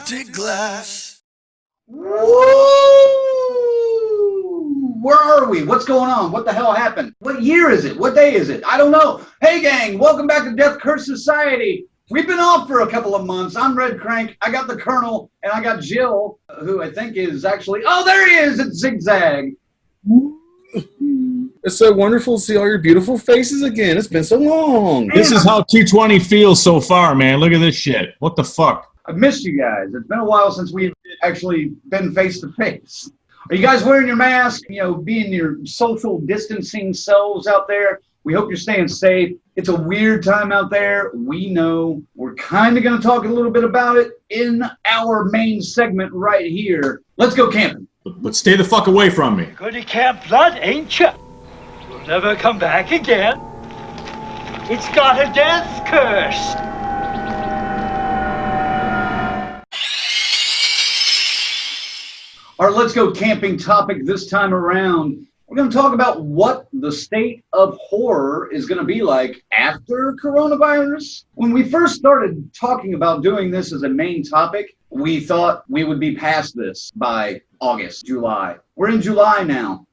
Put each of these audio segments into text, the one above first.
Melted glass. Woo! Where are we? What's going on? What the hell happened? What year is it? What day is it? I don't know. Hey, gang, welcome back to Death Curse Society. We've been off for a couple of months. I'm Red Crank. I got the Colonel, and I got Jill, who I think is actually... Oh, there he is! It's Zigzag. It's so wonderful to see all your beautiful faces again. It's been so long. This is how 220 feels so far, man. Look at this shit. What the fuck? I've missed you guys. It's been a while since we've actually been face-to-face. Are you guys wearing your mask? You know, being your social distancing selves out there? We hope you're staying safe. It's a weird time out there. We know. We're kind of going to talk a little bit about it in our main segment right here. Let's go camping. But stay the fuck away from me. Good to Camp Blood, ain't you? You'll never come back again. It's got a death curse. Our Let's Go Camping topic this time around, we're going to talk about what the state of horror is going to be like after coronavirus. When we first started talking about doing this as a main topic, we thought we would be past this by August, July. We're in July now.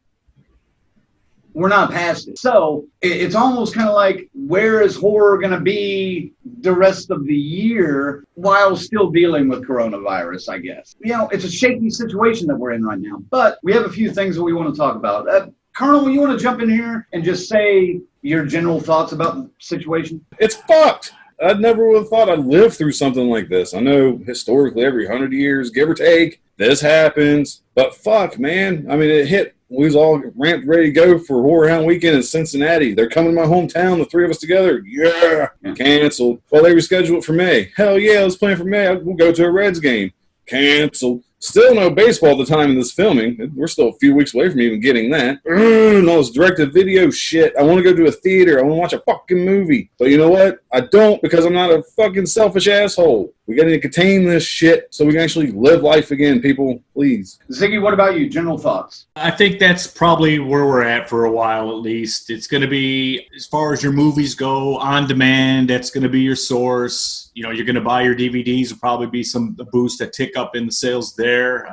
We're not past it. So it's almost kind of like, where is horror going to be the rest of the year while still dealing with coronavirus, I guess? You know, it's a shaky situation that we're in right now, but we have a few things that we want to talk about. Colonel, you want to jump in here and just say your general thoughts about the situation? It's fucked. I never would have thought I'd live through something like this. I know historically every 100 years, give or take, this happens. But fuck, man. I mean, it hit. We was all ramped, ready to go for Horror Hound Weekend in Cincinnati. They're coming to my hometown, the three of us together. Yeah. Canceled. Well, they rescheduled it for May. Hell yeah, let's plan for May. We'll go to a Reds game. Canceled. Still no baseball at the time of this filming. We're still a few weeks away from even getting that. All this direct-to-video shit. I want to go to a theater. I want to watch a fucking movie. But you know what? I don't, because I'm not a fucking selfish asshole. We got to contain this shit so we can actually live life again, people. Please. Ziggy, what about you? General thoughts? I think that's probably where we're at for a while, at least. It's going to be, as far as your movies go, on demand. That's going to be your source. You know, you're going to buy your DVDs. There'll probably be a boost, a tick up in the sales there,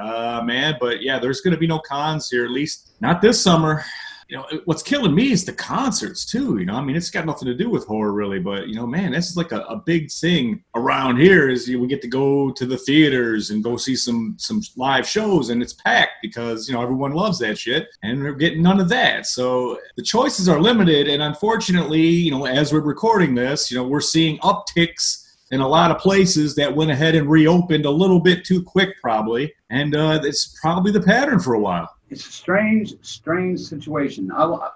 man. But yeah, there's going to be no cons here, at least not this summer. You know, what's killing me is the concerts too. You know, I mean, it's got nothing to do with horror really, but you know, man, this is like a big thing around here. Is we get to go to the theaters and go see some live shows, and it's packed because you know everyone loves that shit, and we're getting none of that. So the choices are limited, and unfortunately, you know, as we're recording this, you know, we're seeing upticks in a lot of places that went ahead and reopened a little bit too quick, probably, and it's probably the pattern for a while. It's a strange situation.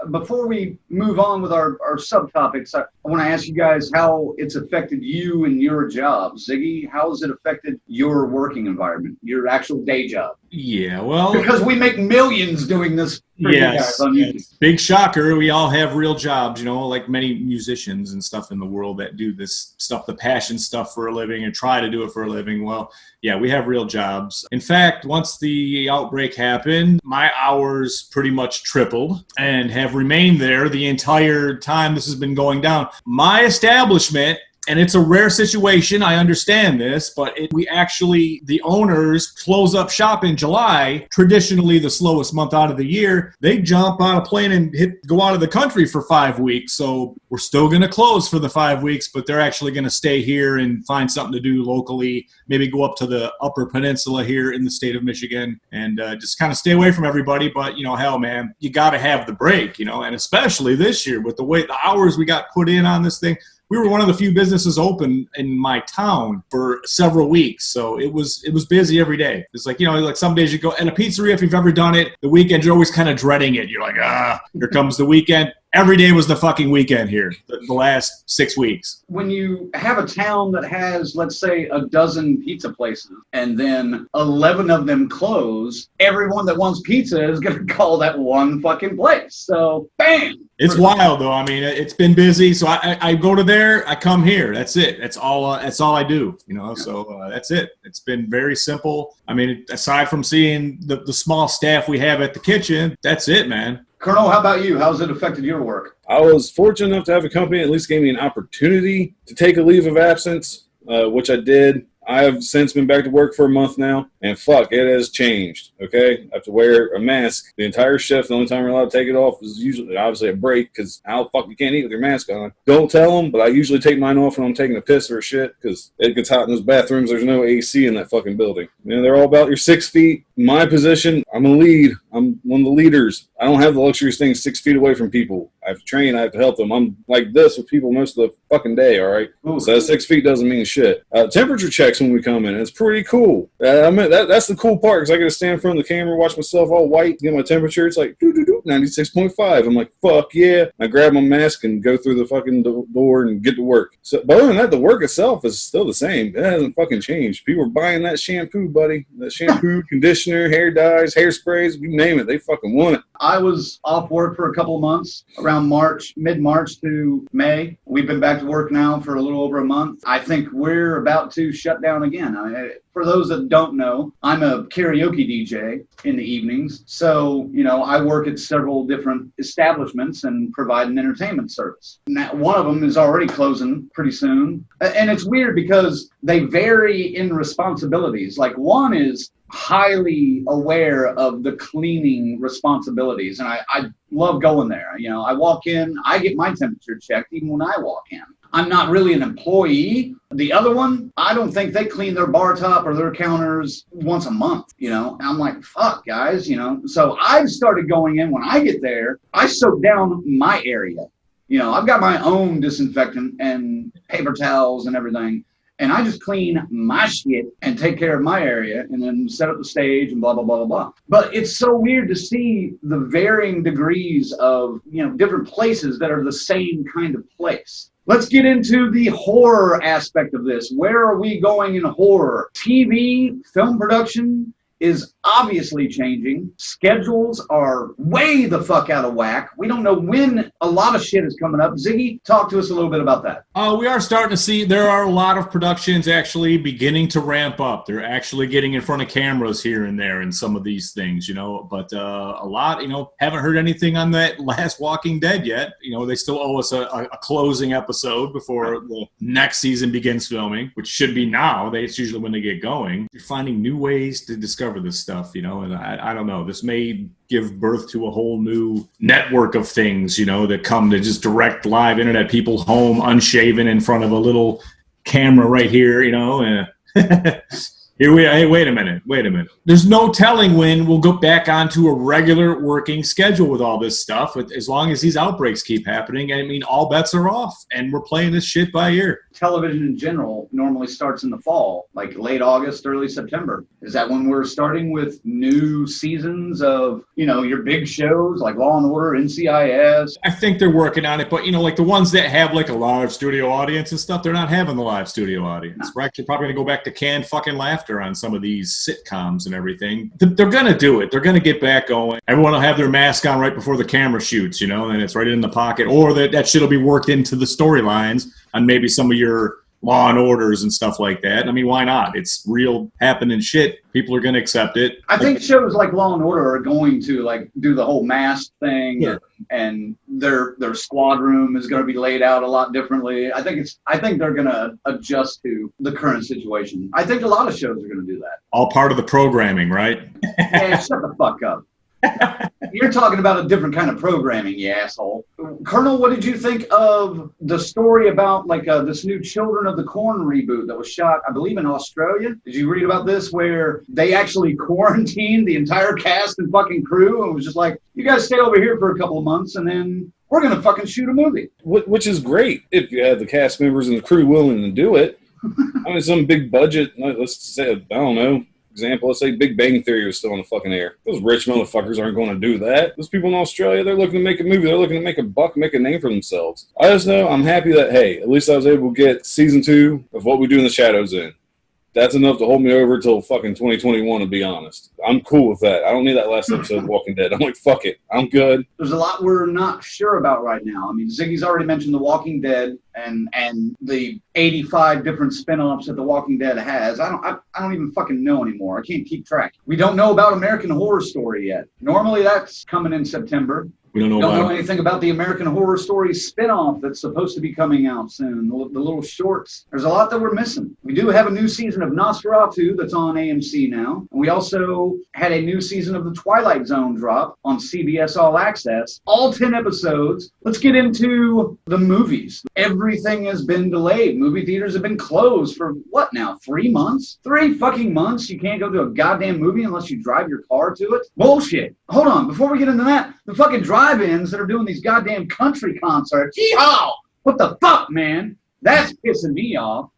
Before we move on with our subtopics, I want to ask you guys how it's affected you and your job. Ziggy, how has it affected your working environment, your actual day job? Yeah, well... Because we make millions doing this for you guys on YouTube. Yes. Big shocker. We all have real jobs, you know, like many musicians and stuff in the world that do this stuff, the passion stuff for a living and try to do it for a living. Well, yeah, we have real jobs. In fact, once the outbreak happened, my hours pretty much tripled and have remained there the entire time this has been going down. My establishment, and it's a rare situation, I understand this, but the owners close up shop in July, traditionally the slowest month out of the year. They jump on a plane and go out of the country for 5 weeks. So we're still going to close for the 5 weeks, but they're actually going to stay here and find something to do locally, maybe go up to the Upper Peninsula here in the state of Michigan and just kind of stay away from everybody. But, you know, hell, man, you got to have the break, you know, and especially this year with the hours we got put in on this thing. We were one of the few businesses open in my town for several weeks, so it was busy every day. It's like, you know, like some days you go, and a pizzeria, if you've ever done it, the weekend you're always kind of dreading it. You're like, here comes the weekend. Every day was the fucking weekend here, the last 6 weeks. When you have a town that has, let's say, a dozen pizza places, and then 11 of them close, everyone that wants pizza is going to call that one fucking place. So, bam! It's wild, though. I mean, it's been busy, so I go to there, I come here. That's it. That's all I do, you know, so that's it. It's been very simple. I mean, aside from seeing the small staff we have at the kitchen, that's it, man. Colonel, how about you? How's it affected your work? I was fortunate enough to have a company that at least gave me an opportunity to take a leave of absence, which I did. I have since been back to work for a month now, and fuck, it has changed, okay? I have to wear a mask the entire shift. The only time we're allowed to take it off is usually, obviously, a break, because how the fuck you can't eat with your mask on. Don't tell them, but I usually take mine off when I'm taking a piss or a shit, because it gets hot in those bathrooms. There's no AC in that fucking building. You know, they're all about your 6 feet. My position, I'm a lead. I'm one of the leaders. I don't have the luxury of staying 6 feet away from people. I have to train. I have to help them. I'm like this with people most of the fucking day, all right? Ooh. So that 6 feet doesn't mean shit. Temperature checks when we come in. It's pretty cool. I mean, that's the cool part, because I get to stand in front of the camera, watch myself all white, get my temperature. It's like, 96.5. I'm like, fuck yeah. I grab my mask and go through the fucking door and get to work. So, but other than that, the work itself is still the same. It hasn't fucking changed. People are buying that shampoo, buddy. That shampoo, conditioner, hair dyes, hairsprays, you name it. They fucking want it. I was off work for a couple of months, around March, mid-March to May. We've been back to work now for a little over a month. I think we're about to shut down again. I mean, for those that don't know, I'm a karaoke DJ in the evenings. So, you know, I work at several different establishments and provide an entertainment service. Now, one of them is already closing pretty soon. And it's weird because they vary in responsibilities. Like, one is highly aware of the cleaning responsibilities, and I love going there. You know, I walk in, I get my temperature checked even when I walk in. I'm not really an employee. The other one, I don't think they clean their bar top or their counters once a month, you know. And I'm like, fuck, guys, you know. So I've started going in. When I get there, I soak down my area. You know, I've got my own disinfectant and paper towels and everything. And I just clean my shit and take care of my area and then set up the stage and blah, blah, blah, blah, blah. But it's so weird to see the varying degrees of, you know, different places that are the same kind of place. Let's get into the horror aspect of this. Where are we going in horror? TV, film production is obviously changing. Schedules are way the fuck out of whack. We don't know when a lot of shit is coming up. Ziggy, talk to us a little bit about that. We are starting to see there are a lot of productions actually beginning to ramp up. They're actually getting in front of cameras here and there in some of these things, you know, but a lot, you know, haven't heard anything on that last Walking Dead yet. You know, they still owe us a closing episode before the next season begins filming, which should be now. It's usually when they get going. You're finding new ways to discover this stuff, you know, and I don't know. This may give birth to a whole new network of things, you know, that come to just direct live internet people home unshaven in front of a little camera right here, you know. Hey, wait a minute. There's no telling when we'll go back onto a regular working schedule with all this stuff, as long as these outbreaks keep happening. I mean, all bets are off, and we're playing this shit by ear. Television in general normally starts in the fall, like late August, early September. Is that when we're starting with new seasons of, you know, your big shows like Law & Order, NCIS? I think they're working on it, but, you know, like the ones that have like a live studio audience and stuff, they're not having the live studio audience. No. We're actually probably going to go back to canned fucking laughter on some of these sitcoms and everything. They're going to do it. They're going to get back going. Everyone will have their mask on right before the camera shoots, you know, and it's right in the pocket. Or that shit will be worked into the storylines on maybe some of your Law and Orders and stuff like that. I mean, why not? It's real happening shit. People are going to accept it. I think shows like Law and Order are going to like do the whole mask thing, yeah. And their squad room is going to be laid out a lot differently. I think they're going to adjust to the current situation. I think a lot of shows are going to do that. All part of the programming, right? Yeah, shut the fuck up. You're talking about a different kind of programming, you asshole. Colonel, what did you think of the story about like this new Children of the Corn reboot that was shot, I believe, in Australia? Did you read about this, where they actually quarantined the entire cast and fucking crew and was just like, you guys stay over here for a couple of months and then we're going to fucking shoot a movie? Which is great if you have the cast members and the crew willing to do it. I mean, some big budget, let's say, I don't know, example, let's say Big Bang Theory was still on the fucking air. Those rich motherfuckers aren't going to do that. Those people in Australia, they're looking to make a movie. They're looking to make a buck, make a name for themselves. I just know I'm happy that, hey, at least I was able to get season 2 of What We Do in the Shadows in. That's enough to hold me over till fucking 2021, to be honest. I'm cool with that. I don't need that last episode of Walking Dead. I'm like, fuck it. I'm good. There's a lot we're not sure about right now. I mean, Ziggy's already mentioned The Walking Dead and the 85 different spin-offs that The Walking Dead has. I don't even fucking know anymore. I can't keep track. We don't know about American Horror Story yet. Normally that's coming in September. We don't know Don't about know anything about the American Horror Story spinoff that's supposed to be coming out soon. The little shorts. There's a lot that we're missing. We do have a new season of Nosferatu that's on AMC now. And we also had a new season of The Twilight Zone drop on CBS All Access. All 10 episodes. Let's get into the movies. Everything has been delayed. Movie theaters have been closed for what now? 3 months? 3 fucking months? You can't go to a goddamn movie unless you drive your car to it? Bullshit. Hold on. Before we get into that, the fucking drive-ins that are doing these goddamn country concerts. Yeehaw! What the fuck, man? That's pissing me off.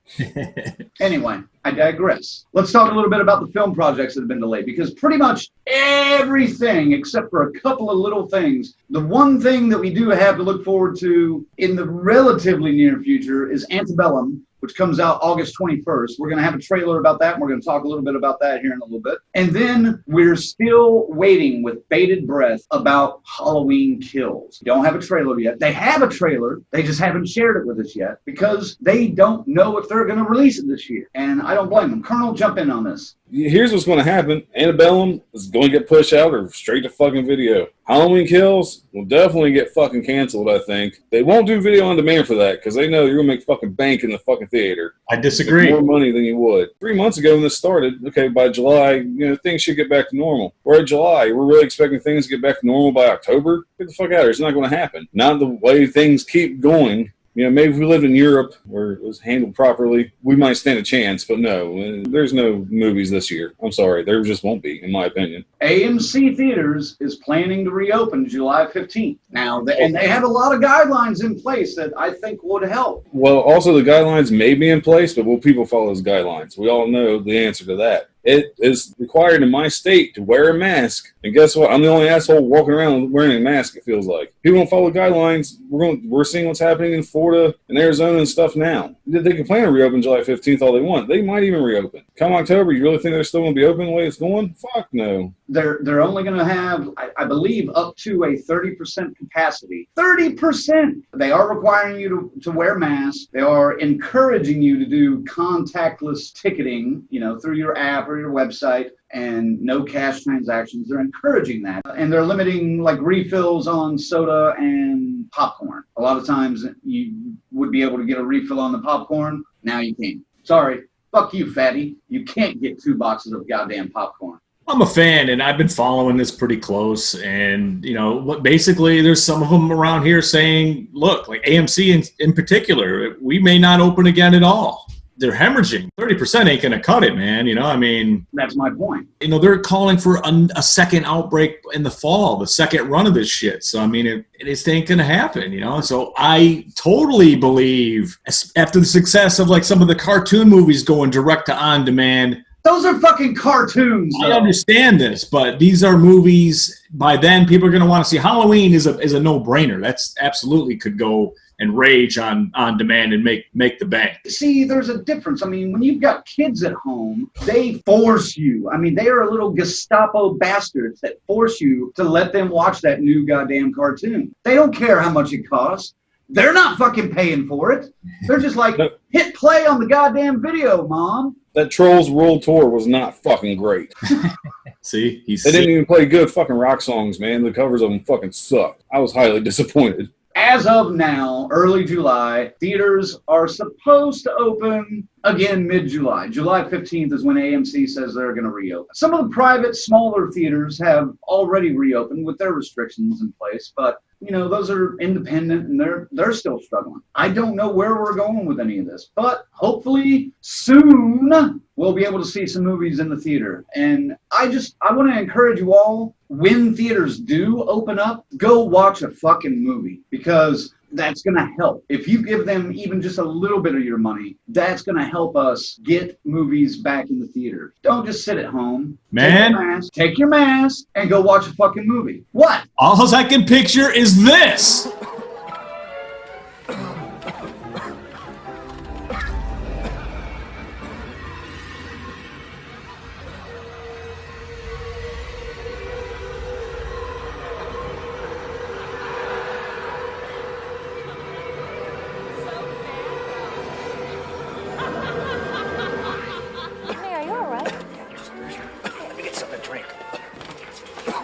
Anyway, I digress. Let's talk a little bit about the film projects that have been delayed, because pretty much everything, except for a couple of little things, the one thing that we do have to look forward to in the relatively near future is Antebellum, which comes out August 21st. We're going to have a trailer about that, and we're going to talk a little bit about that here in a little bit. And then we're still waiting with bated breath about Halloween Kills. Don't have a trailer yet. They have a trailer. They just haven't shared it with us yet because they don't know if they're going to release it this year. And I don't blame them. Colonel, jump in on this. Here's what's going to happen. Antebellum is going to get pushed out or straight to fucking video. Halloween Kills will definitely get fucking canceled, I think. They won't do video on demand for that because they know you're going to make fucking bank in the fucking theater. I disagree. More money than you would. 3 months ago when this started, okay, by July, things should get back to normal. We're at July. We're really expecting things to get back to normal by October. Get the fuck out of here. It's not going to happen. Not the way things keep going. Maybe if we lived in Europe where it was handled properly, we might stand a chance, but no, there's no movies this year. I'm sorry, there just won't be, in my opinion. AMC Theaters is planning to reopen July 15th. Now, and they have a lot of guidelines in place that I think would help. Well, also the guidelines may be in place, but will people follow those guidelines? We all know the answer to that. It is required in my state to wear a mask. And guess what? I'm the only asshole walking around wearing a mask, it feels like. People don't follow guidelines. We're seeing what's happening in Florida and Arizona and stuff now. They can plan to reopen July 15th all they want. They might even reopen. Come October, you really think they're still going to be open the way it's going? Fuck no. They're only going to have, I believe, up to a 30% capacity. 30%! They are requiring you to wear masks. They are encouraging you to do contactless ticketing, through your app or your website, and no cash transactions. They're encouraging that. And they're limiting refills on soda and popcorn. A lot of times you would be able to get a refill on the popcorn. Now you can't. Sorry. Fuck you, fatty. You can't get 2 boxes of goddamn popcorn. I'm a fan, and I've been following this pretty close. And, basically there's some of them around here saying, look, like AMC in particular, we may not open again at all. They're hemorrhaging. 30% ain't going to cut it, man. That's my point. They're calling for a second outbreak in the fall, the second run of this shit. So, it just ain't going to happen, So I totally believe after the success of some of the cartoon movies going direct to on demand. Those are fucking cartoons, though. I understand this, but these are movies. By then, people are going to want to see. Halloween is a no-brainer. That's absolutely could go and rage on demand and make the bank. See, there's a difference. When you've got kids at home, they force you. They are little Gestapo bastards that force you to let them watch that new goddamn cartoon. They don't care how much it costs. They're not fucking paying for it. They're just like, hit play on the goddamn video, Mom. That Trolls World Tour was not fucking great. See? They didn't even play good fucking rock songs, man. The covers of them fucking sucked. I was highly disappointed. As of now, early July, theaters are supposed to open again mid-July. July 15th is when AMC says they're going to reopen. Some of the private, smaller theaters have already reopened with their restrictions in place, but those are independent and they're still struggling. I don't know where we're going with any of this, but hopefully soon we'll be able to see some movies in the theater. And I want to encourage you all, when theaters do open up, go watch a fucking movie, because that's going to help. If you give them even just a little bit of your money, that's going to help us get movies back in the theater. Don't just sit at home. Man. Take your mask and go watch a fucking movie. What? All I can picture is this.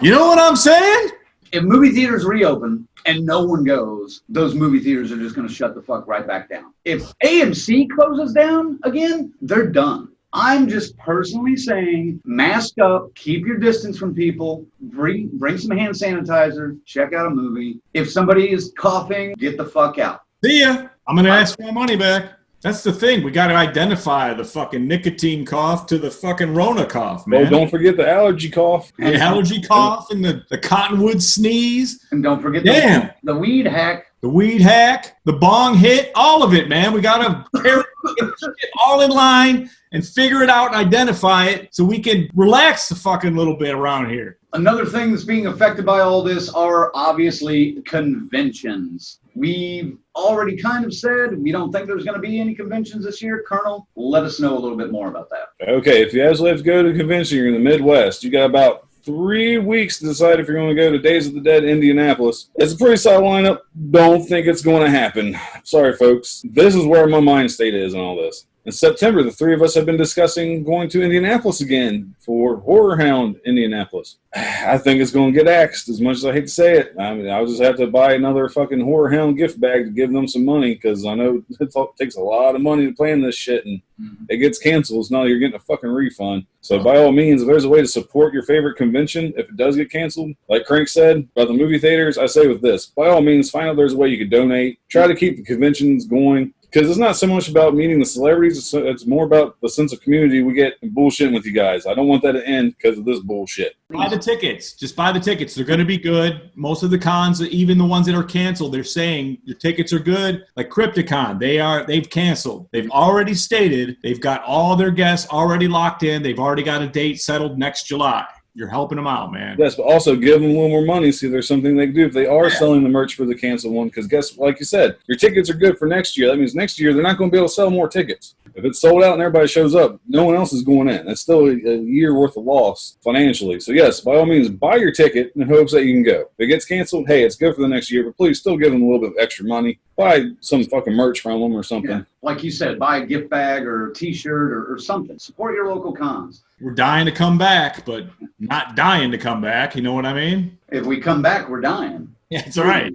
You know what I'm saying? If movie theaters reopen and no one goes, those movie theaters are just going to shut the fuck right back down. If AMC closes down again, they're done. I'm just personally saying, mask up, keep your distance from people, bring some hand sanitizer, check out a movie. If somebody is coughing, get the fuck out. See ya. I'm going to ask for my money back. That's the thing. We got to identify the fucking nicotine cough to the fucking Rona cough, man. Oh, don't forget the allergy cough. The allergy cough and the cottonwood sneeze. And don't forget the weed hack. The weed hack, the bong hit, all of it, man. We got to carry it all in line and figure it out and identify it so we can relax a fucking little bit around here. Another thing that's being affected by all this are obviously conventions. We've already kind of said we don't think there's going to be any conventions this year. Colonel, let us know a little bit more about that. Okay, if you guys have to go to a convention, you're in the Midwest. You got about 3 weeks to decide if you're going to go to Days of the Dead Indianapolis. It's a pretty solid lineup. Don't think it's going to happen. Sorry, folks. This is where my mind state is in all this. In September, the three of us have been discussing going to Indianapolis again for Horror Hound Indianapolis. I think it's going to get axed, as much as I hate to say it. I mean, I'll just have to buy another fucking Horror Hound gift bag to give them some money, because I know it takes a lot of money to plan this shit, and it gets canceled. So now you're getting a fucking refund. So by all means, if there's a way to support your favorite convention, if it does get canceled, like Crank said about the movie theaters, I say with this, by all means, find out there's a way you could donate. Try to keep the conventions going. Because it's not so much about meeting the celebrities, it's more about the sense of community we get in bullshitting with you guys. I don't want that to end because of this bullshit. Buy the tickets. Just buy the tickets. They're going to be good. Most of the cons, even the ones that are canceled, they're saying your tickets are good. Like Crypticon, they've canceled. They've already stated they've got all their guests already locked in. They've already got a date settled next July. You're helping them out, man. Yes, but also give them a little more money, see if there's something they can do if they are selling the merch for the canceled one. Because like you said, your tickets are good for next year. That means next year they're not going to be able to sell more tickets. If it's sold out and everybody shows up, no one else is going in. That's still a year worth of loss financially. So yes, by all means, buy your ticket in hopes that you can go. If it gets canceled, hey, it's good for the next year, but please still give them a little bit of extra money. Buy some fucking merch from them or something. Yeah. Like you said, buy a gift bag or a t-shirt or something. Support your local cons. We're dying to come back, but not dying to come back. You know what I mean? If we come back, we're dying. Yeah, it's all right.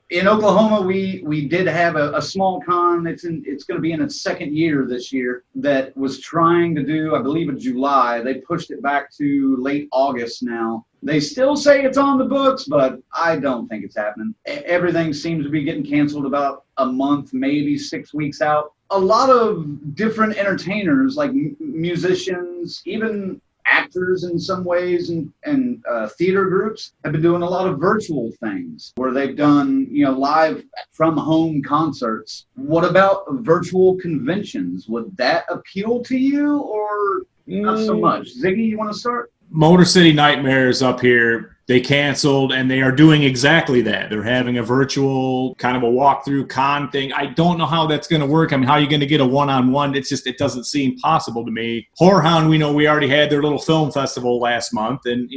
In Oklahoma, we did have a small con. It's going to be in its second year this year. That was trying to do, I believe, in July. They pushed it back to late August now. They still say it's on the books, but I don't think it's happening. Everything seems to be getting canceled about a month, maybe 6 weeks out. A lot of different entertainers, like musicians, even actors in some ways, and theater groups have been doing a lot of virtual things where they've done, live from home concerts. What about virtual conventions? Would that appeal to you or not so much? Ziggy, you want to start? Motor City Nightmares up here, they canceled, and they are doing exactly that. They're having a virtual kind of a walkthrough con thing. I don't know how that's going to work. I mean, how are you going to get a one-on-one? It doesn't seem possible to me. Horror Hound, we know we already had their little film festival last month, and,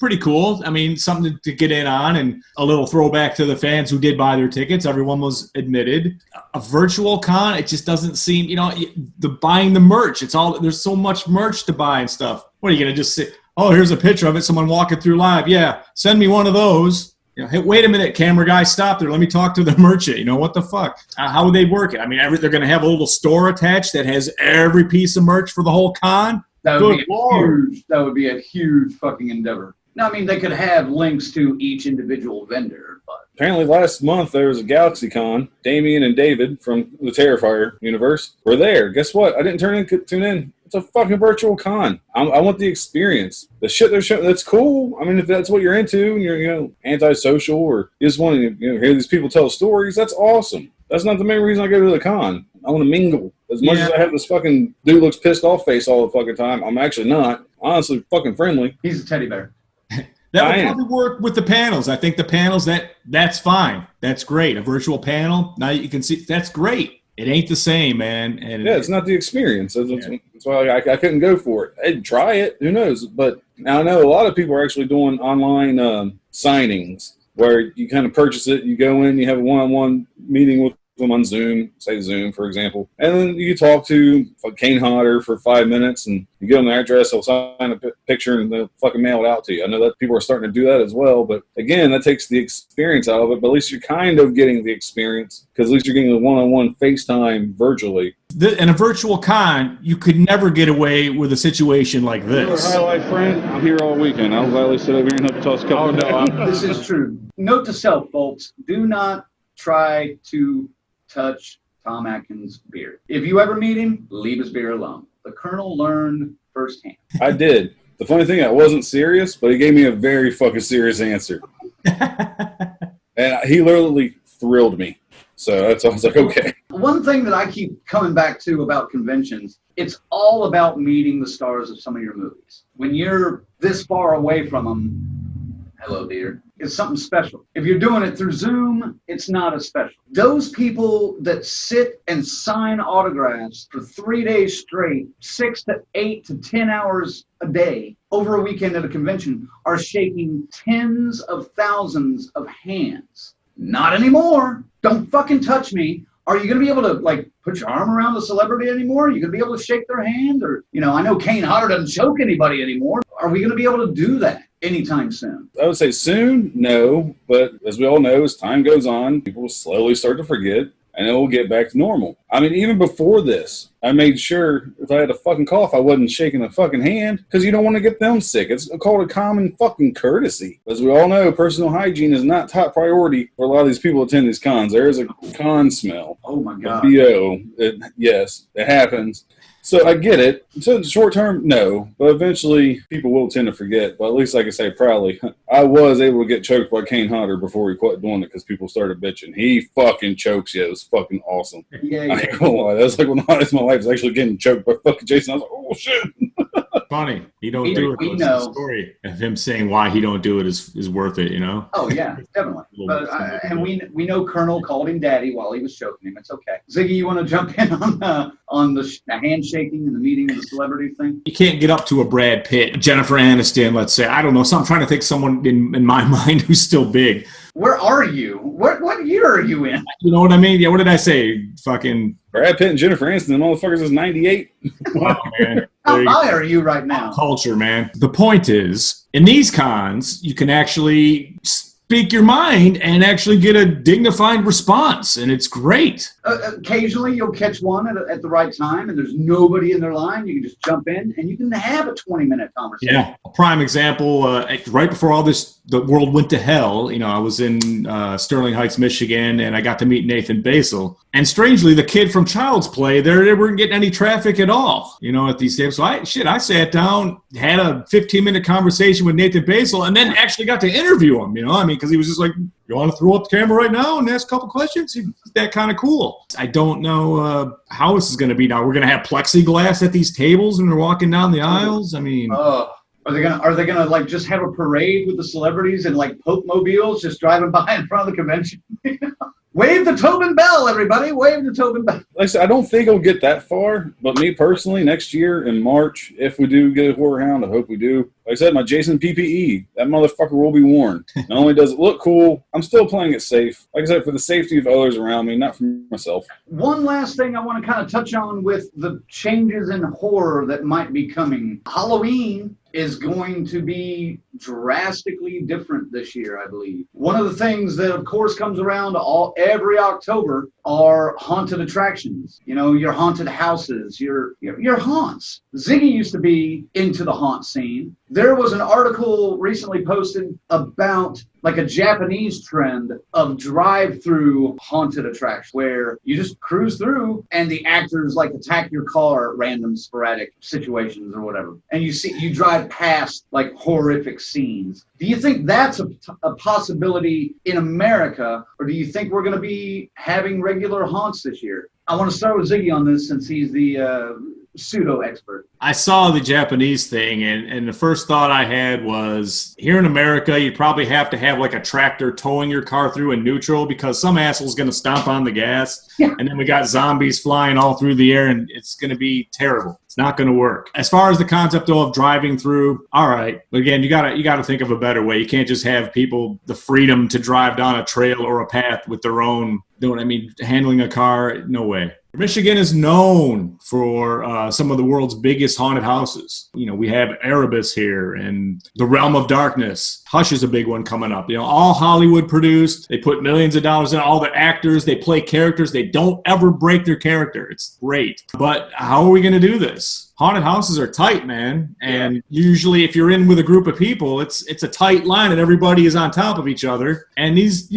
pretty cool. I mean, something to get in on, and a little throwback to the fans who did buy their tickets. Everyone was admitted. A virtual con, it just doesn't seem, the buying the merch. There's so much merch to buy and stuff. What are you going to just say? Oh, here's a picture of it. Someone walking through live. Yeah, send me one of those. Hey, wait a minute, camera guy, stop there. Let me talk to the merchant. What the fuck? How would they work it? I mean, they're going to have a little store attached that has every piece of merch for the whole con? That would be a huge fucking endeavor. No, I mean, they could have links to each individual vendor, but apparently last month there was a GalaxyCon. Damien and David from the Terrifier universe were there. Guess what? I didn't tune in. It's a fucking virtual con. I want the experience. The shit they're showing, that's cool. I mean, if that's what you're into, and you're antisocial, or you just want to hear these people tell stories, that's awesome. That's not the main reason I go to the con. I want to mingle. As much as I have this fucking dude looks pissed off face all the fucking time, I'm actually not. Honestly, fucking friendly. He's a teddy bear. That would probably work with the panels. I think the panels, that's fine. That's great. A virtual panel, now you can see, that's great. It ain't the same, man. And it's not the experience. That's why I couldn't go for it. I'd try it. Who knows? But now I know a lot of people are actually doing online signings where you kind of purchase it. You go in, you have a one-on-one meeting with them on Zoom, say Zoom, for example. And then you talk to Kane Hodder for 5 minutes and you give them their address, they'll sign a picture and they'll fucking mail it out to you. I know that people are starting to do that as well, but again, that takes the experience out of it, but at least you're kind of getting the experience because at least you're getting a one-on-one FaceTime virtually. In a virtual con, you could never get away with a situation like this. Highlight friend, I'm here all weekend. I'll gladly sit over here and help you toss a couple. This is true. Note to self, folks, do not try to touch Tom Atkins' beard. If you ever meet him, leave his beer alone. The Colonel learned firsthand. I did. The funny thing, I wasn't serious, but he gave me a very fucking serious answer. And he literally thrilled me. So that's, I was like, okay. One thing that I keep coming back to about conventions, it's all about meeting the stars of some of your movies. When you're this far away from them, hello, dear, it's something special. If you're doing it through Zoom, it's not as special. Those people that sit and sign autographs for 3 days straight, 6 to 8 to 10 hours a day over a weekend at a convention are shaking tens of thousands of hands. Not anymore. Don't fucking touch me. Are you going to be able to, like, put your arm around the celebrity anymore? Are you going to be able to shake their hand? Or, you know, I know Kane Hodder doesn't choke anybody anymore. Are we going to be able to do that anytime soon? I would say soon, no. But as we all know, as time goes on, people will slowly start to forget, and it will get back to normal. I mean, even before this, I made sure if I had a fucking cough, I wasn't shaking a fucking hand because you don't want to get them sick. It's called a common fucking courtesy. As we all know, personal hygiene is not top priority for a lot of these people attend these cons. There is a con smell. Oh, my God. BO. Yes, it happens. So I get it. So short term, no. But eventually, people will tend to forget. But at least I can say proudly, I was able to get choked by Kane Hodder before he quit doing it because people started bitching. He fucking chokes you. It was fucking awesome. Yeah. I ain't gonna lie. That was like one of the highlights of my life was actually getting choked by fucking Jason. I was like, oh, shit. Funny. He don't do it. We The know. story of him saying why he don't do it is worth it, you know? Oh, yeah, definitely. But and we know Colonel called him daddy while he was choking him. It's okay. Ziggy, you want to jump in on the handshaking and the meeting of the celebrity thing? You can't get up to a Brad Pitt, Jennifer Aniston, let's say. I don't know. So I'm trying to think someone in my mind who's still big. Where are you? What year are you in? You know what I mean? Yeah, what did I say? Fucking Brad Pitt and Jennifer Aniston, the motherfuckers is 98. wow, man. How high are you right now? Culture, man. The point is, in these cons, you can actually speak your mind and actually get a dignified response, and it's great. Occasionally, you'll catch one at the right time, and there's nobody in their line. You can just jump in, and you can have a 20-minute conversation. Yeah. A prime example, right before all this, the world went to hell, you know, I was in Sterling Heights, Michigan, and I got to meet Nathan Basil. And strangely, the kid from Child's Play, they weren't getting any traffic at all, you know, at these tables. So I sat down, had a 15-minute conversation with Nathan Basil, and then actually got to interview him, you know, I mean, because he was just like, you want to throw up the camera right now and ask a couple questions? He's that kind of cool. I don't know how this is going to be now. We're going to have plexiglass at these tables when they're walking down the aisles. I mean, Are they gonna like just have a parade with the celebrities and like Pope mobiles just driving by in front of the convention? Wave the Tobin Bell, everybody! Wave the Tobin Bell. Like I said, I don't think it'll get that far, but me personally, next year in March, if we do get a horror hound, I hope we do. Like I said, my Jason PPE, that motherfucker will be worn. Not only does it look cool, I'm still playing it safe. Like I said, for the safety of others around me, not for myself. One last thing I want to kind of touch on with the changes in horror that might be coming. Halloween is going to be drastically different this year, I believe. One of the things that, of course, comes around every October are haunted attractions. You know, your haunted houses, your haunts. Ziggy used to be into the haunt scene. There was an article recently posted about like a Japanese trend of drive-through haunted attractions where you just cruise through and the actors like attack your car at random sporadic situations or whatever. And you drive past like horrific scenes. Do you think that's a possibility in America, or do you think we're going to be having regular haunts this year? I want to start with Ziggy on this since he's the pseudo expert. I saw the Japanese thing, and the first thought I had was, here in America, you'd probably have to have like a tractor towing your car through in neutral because some asshole's going to stomp on the gas, and then we got zombies flying all through the air, and it's going to be terrible. It's not going to work. As far as the concept of driving through, all right. But again, you gotta think of a better way. You can't just have people the freedom to drive down a trail or a path with their own, handling a car. No way. Michigan is known for some of the world's biggest haunted houses. We have Erebus here and the Realm of Darkness. Hush is a big one coming up. All Hollywood produced. They put millions of dollars in all the actors. They play characters. They don't ever break their character. It's great. But how are we going to do this? Haunted houses are tight, man. And usually if you're in with a group of people, it's a tight line and everybody is on top of each other. And these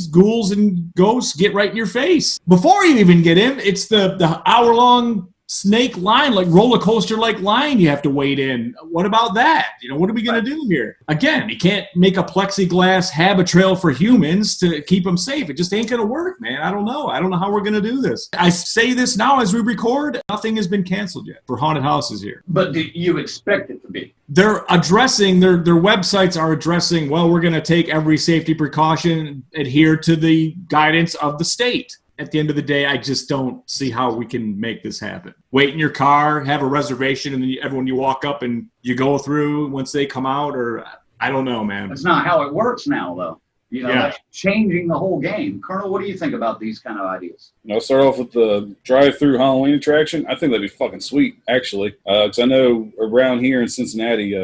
ghouls and ghosts get right in your face. Before you even get in, it's the hour-long snake line, like roller coaster like line you have to wait in. What about that? What are we going to do here? Again, you can't make a plexiglass habit-trail for humans to keep them safe. It just ain't going to work, man. I don't know how we're going to do this. I say this now as we record. Nothing has been canceled yet for haunted houses here. But do you expect it to be? They're addressing, their websites are addressing, well, we're going to take every safety precaution, adhere to the guidance of the state. At the end of the day, I just don't see how we can make this happen. Wait in your car, have a reservation, and then everyone you walk up and you go through once they come out, or I don't know, man. That's not how it works now, though. That's changing the whole game. Colonel, what do you think about these kind of ideas? I'll start off with the drive-through Halloween attraction. I think that'd be fucking sweet, actually. Because I know around here in Cincinnati,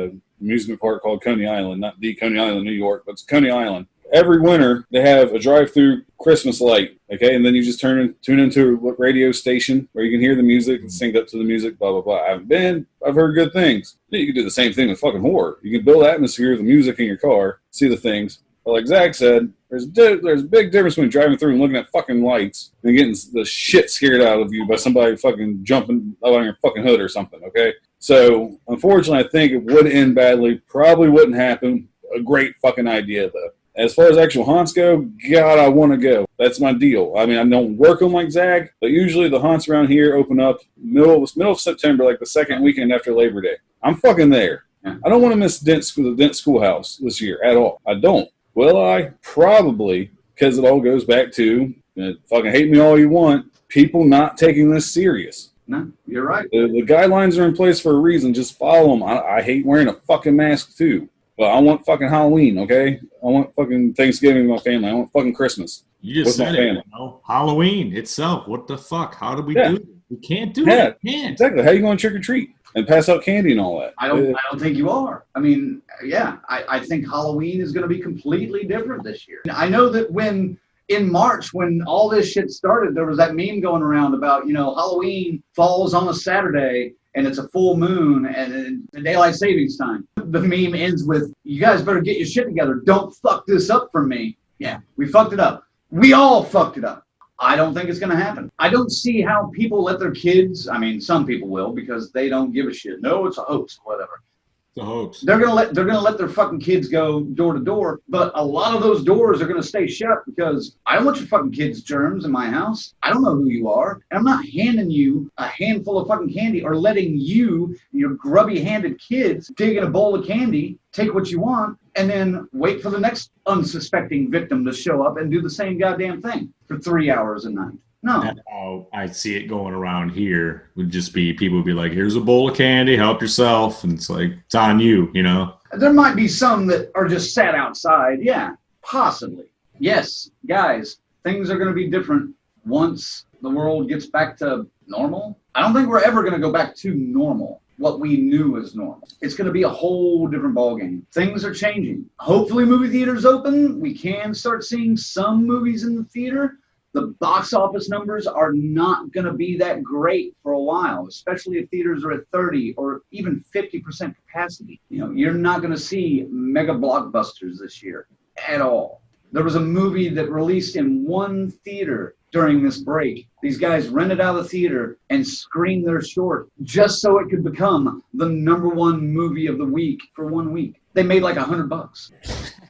amusement park called Coney Island, not the Coney Island, New York, but it's Coney Island. Every winter, they have a drive-through Christmas light, okay? And then you just tune into a radio station where you can hear the music and sing up to the music, blah, blah, blah. I haven't been. I've heard good things. You can do the same thing with fucking horror. You can build atmosphere with the music in your car, see the things. But like Zach said, there's a big difference between driving through and looking at fucking lights and getting the shit scared out of you by somebody fucking jumping up on your fucking hood or something, okay? So, unfortunately, I think it would end badly. Probably wouldn't happen. A great fucking idea, though. As far as actual haunts go, God, I want to go. That's my deal. I mean, I don't work them like Zach, but usually the haunts around here open up middle of September, like the second weekend after Labor Day. I'm fucking there. I don't want to miss the Dent Schoolhouse this year at all. I don't. Will I? Probably, because it all goes back to, fucking hate me all you want, people not taking this serious. No, you're right. The guidelines are in place for a reason. Just follow them. I hate wearing a fucking mask, too. But I want fucking Halloween, okay? I want fucking Thanksgiving with my family. I want fucking Christmas. You just said it, Halloween itself. What the fuck? How do we do it? We can't do it. We can't. Exactly. How are you going to trick or treat and pass out candy and all that? I don't think you are. I mean, I think Halloween is going to be completely different this year. I know that in March, when all this shit started, there was that meme going around about, Halloween falls on a Saturday and it's a full moon and the daylight savings time. The meme ends with, you guys better get your shit together. Don't fuck this up for me. Yeah, we fucked it up. We all fucked it up. I don't think it's going to happen. I don't see how people let their kids, I mean, some people will because they don't give a shit. No, it's a hoax, whatever. The hoax. They're gonna let their fucking kids go door to door, but a lot of those doors are gonna stay shut because I don't want your fucking kids' germs in my house. I don't know who you are, and I'm not handing you a handful of fucking candy or letting you and your grubby-handed kids dig in a bowl of candy, take what you want, and then wait for the next unsuspecting victim to show up and do the same goddamn thing for 3 hours a night. No. That's how I see it going around here. Would just be people would be like, here's a bowl of candy, help yourself. And it's like, it's on you, There might be some that are just sat outside. Yeah, possibly. Yes, guys, things are going to be different once the world gets back to normal. I don't think we're ever going to go back to normal, what we knew as normal. It's going to be a whole different ballgame. Things are changing. Hopefully movie theaters open. We can start seeing some movies in the theater. The box office numbers are not going to be that great for a while, especially if theaters are at 30 or even 50% capacity. You're not going to see mega blockbusters this year at all. There was a movie that released in one theater during this break. These guys rented out a theater and screened their short just so it could become the #1 movie of the week for 1 week. They made like $100,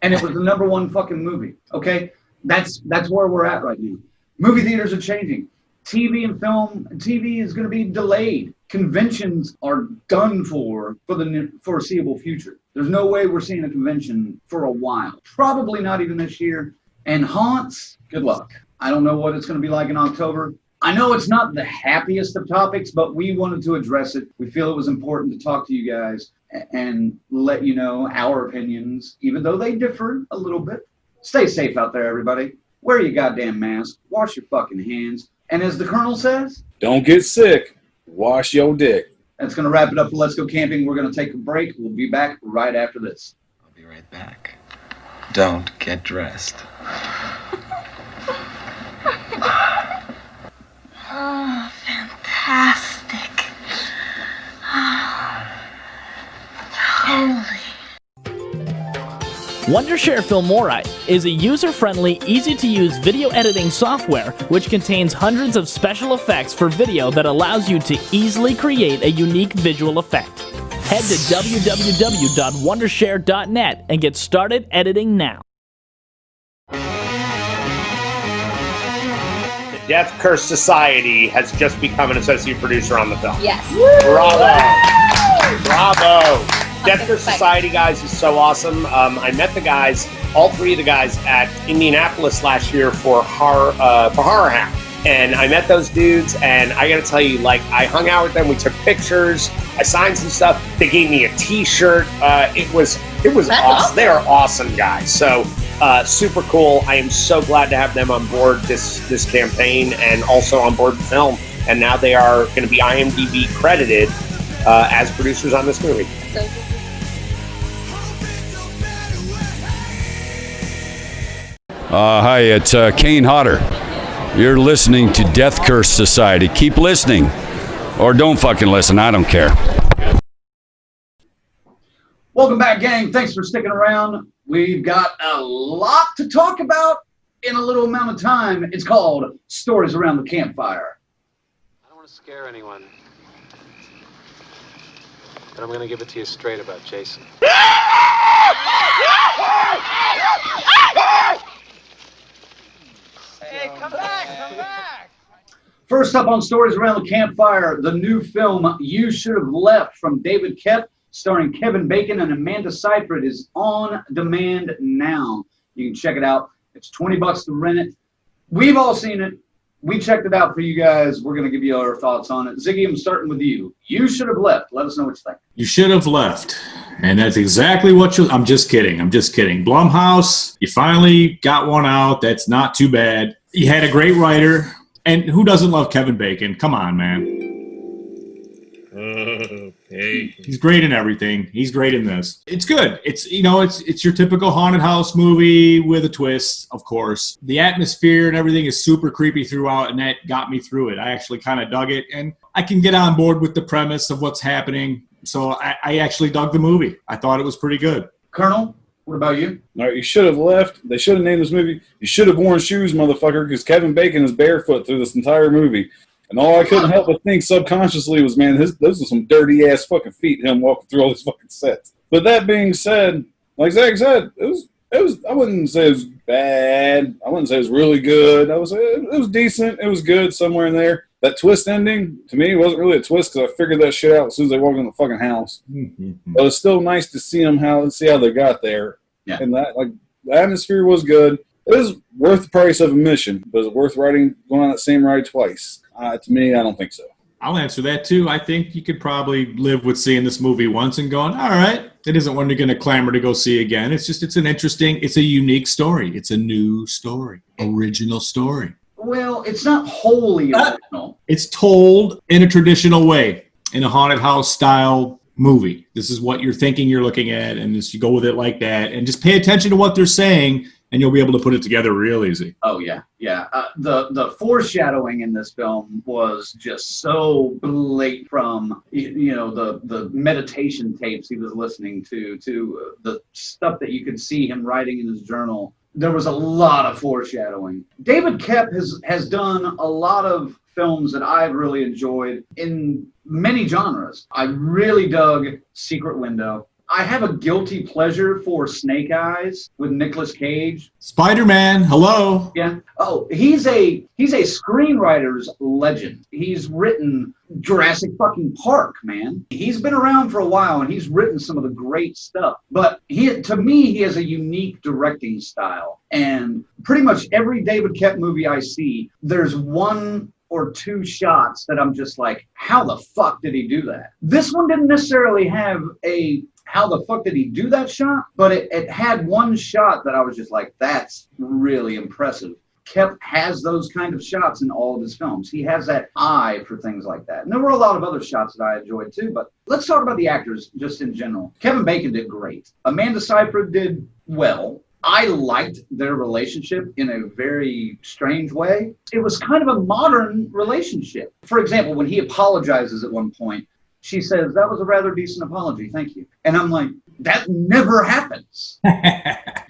and it was the #1 fucking movie. Okay, that's where we're at right now. Movie theaters are changing. TV and film, TV is going to be delayed. conventions are done for the foreseeable future. There's no way we're seeing a convention for a while. Probably not even this year. And haunts, good luck. I don't know what it's going to be like in October. I know it's not the happiest of topics, but we wanted to address it. We feel it was important to talk to you guys and let you know our opinions, even though they differ a little bit. Stay safe out there, everybody. Wear your goddamn mask. Wash your fucking hands. And as the Colonel says, don't get sick. Wash your dick. That's going to wrap it up for Let's Go Camping. We're going to take a break. We'll be back right after this. I'll be right back. Don't get dressed. Oh, fantastic. Oh, holy. Wondershare Filmora is a user-friendly, easy-to-use video editing software which contains hundreds of special effects for video that allows you to easily create a unique visual effect. Head to www.wondershare.net and get started editing now. The Death Curse Society has just become an associate producer on the film. Yes. Bravo! Bravo! Death Curse Society, guys, is so awesome. I met the guys, all three of the guys, at Indianapolis last year for Horror Hound. And I met those dudes, and I gotta tell you, like, I hung out with them, we took pictures, I signed some stuff, they gave me a t-shirt. It was awesome. They are awesome guys. So super cool. I am so glad to have them on board this campaign and also on board the film. And now they are going to be IMDb credited as producers on this movie. Hi, it's Kane Hodder. You're listening to Death Curse Society. Keep listening. Or don't fucking listen. I don't care. Welcome back, gang. Thanks for sticking around. We've got a lot to talk about in a little amount of time. It's called Stories Around the Campfire. I don't want to scare anyone, but I'm going to give it to you straight about Jason. Hey, come back, come back! First up on Stories Around the Campfire, the new film You Should Have Left from David Koepp, starring Kevin Bacon and Amanda Seyfried, is on demand now. You can check it out. It's $20 to rent it. We've all seen it. We checked it out for you guys. We're going to give you our thoughts on it. Ziggy, I'm starting with you. You Should Have Left. Let us know what you think. You should have left. And that's exactly what I'm just kidding. Blumhouse, you finally got one out. That's not too bad. You had a great writer. And who doesn't love Kevin Bacon? Come on, man. Hey. He's great in everything. He's great in this. It's good. It's your typical haunted house movie with a twist, of course. The atmosphere and everything is super creepy throughout, and that got me through it. I actually kind of dug it, and I can get on board with the premise of what's happening. So I actually dug the movie. I thought it was pretty good. Colonel, what about you? All right, you should have left. They should have named this movie You Should Have Worn Shoes, Motherfucker, because Kevin Bacon is barefoot through this entire movie. And all I couldn't help but think subconsciously was, man, those are some dirty-ass fucking feet, him walking through all these fucking sets. But that being said, like Zach said, it was. I wouldn't say it was bad. I wouldn't say it was really good. I would say it was decent. It was good somewhere in there. That twist ending, to me, wasn't really a twist because I figured that shit out as soon as they walked in the fucking house. But it's still nice to see see how they got there. Yeah. And that, like, the atmosphere was good. It was worth the price of admission. But is it worth going on that same ride twice? To me, I don't think so. I'll answer that too. I think you could probably live with seeing this movie once and going, all right, it isn't one you're going to clamor to go see again. It's a unique story. It's a new story, original story. Well, it's not wholly original. It's told in a traditional way, in a haunted house style movie. This is what you're thinking you're looking at, and just you go with it like that, and just pay attention to what they're saying, and you'll be able to put it together real easy. Oh, yeah. The foreshadowing in this film was just so blatant, from, the meditation tapes he was listening to the stuff that you could see him writing in his journal. There was a lot of foreshadowing. David Koepp has done a lot of films that I've really enjoyed in many genres. I really dug Secret Window. I have a guilty pleasure for Snake Eyes with Nicolas Cage. Spider-Man, hello. Yeah. Oh, he's a screenwriter's legend. He's written Jurassic fucking Park, man. He's been around for a while and he's written some of the great stuff. But to me, he has a unique directing style. And pretty much every David Koepp movie I see, there's one or two shots that I'm just like, how the fuck did he do that? This one didn't necessarily have a how the fuck did he do that shot? But it had one shot that I was just like, that's really impressive. Koepp has those kind of shots in all of his films. He has that eye for things like that. And there were a lot of other shots that I enjoyed too, but let's talk about the actors just in general. Kevin Bacon did great. Amanda Seyfried did well. I liked their relationship in a very strange way. It was kind of a modern relationship. For example, when he apologizes at one point, she says, that was a rather decent apology, thank you. And I'm like, that never happens.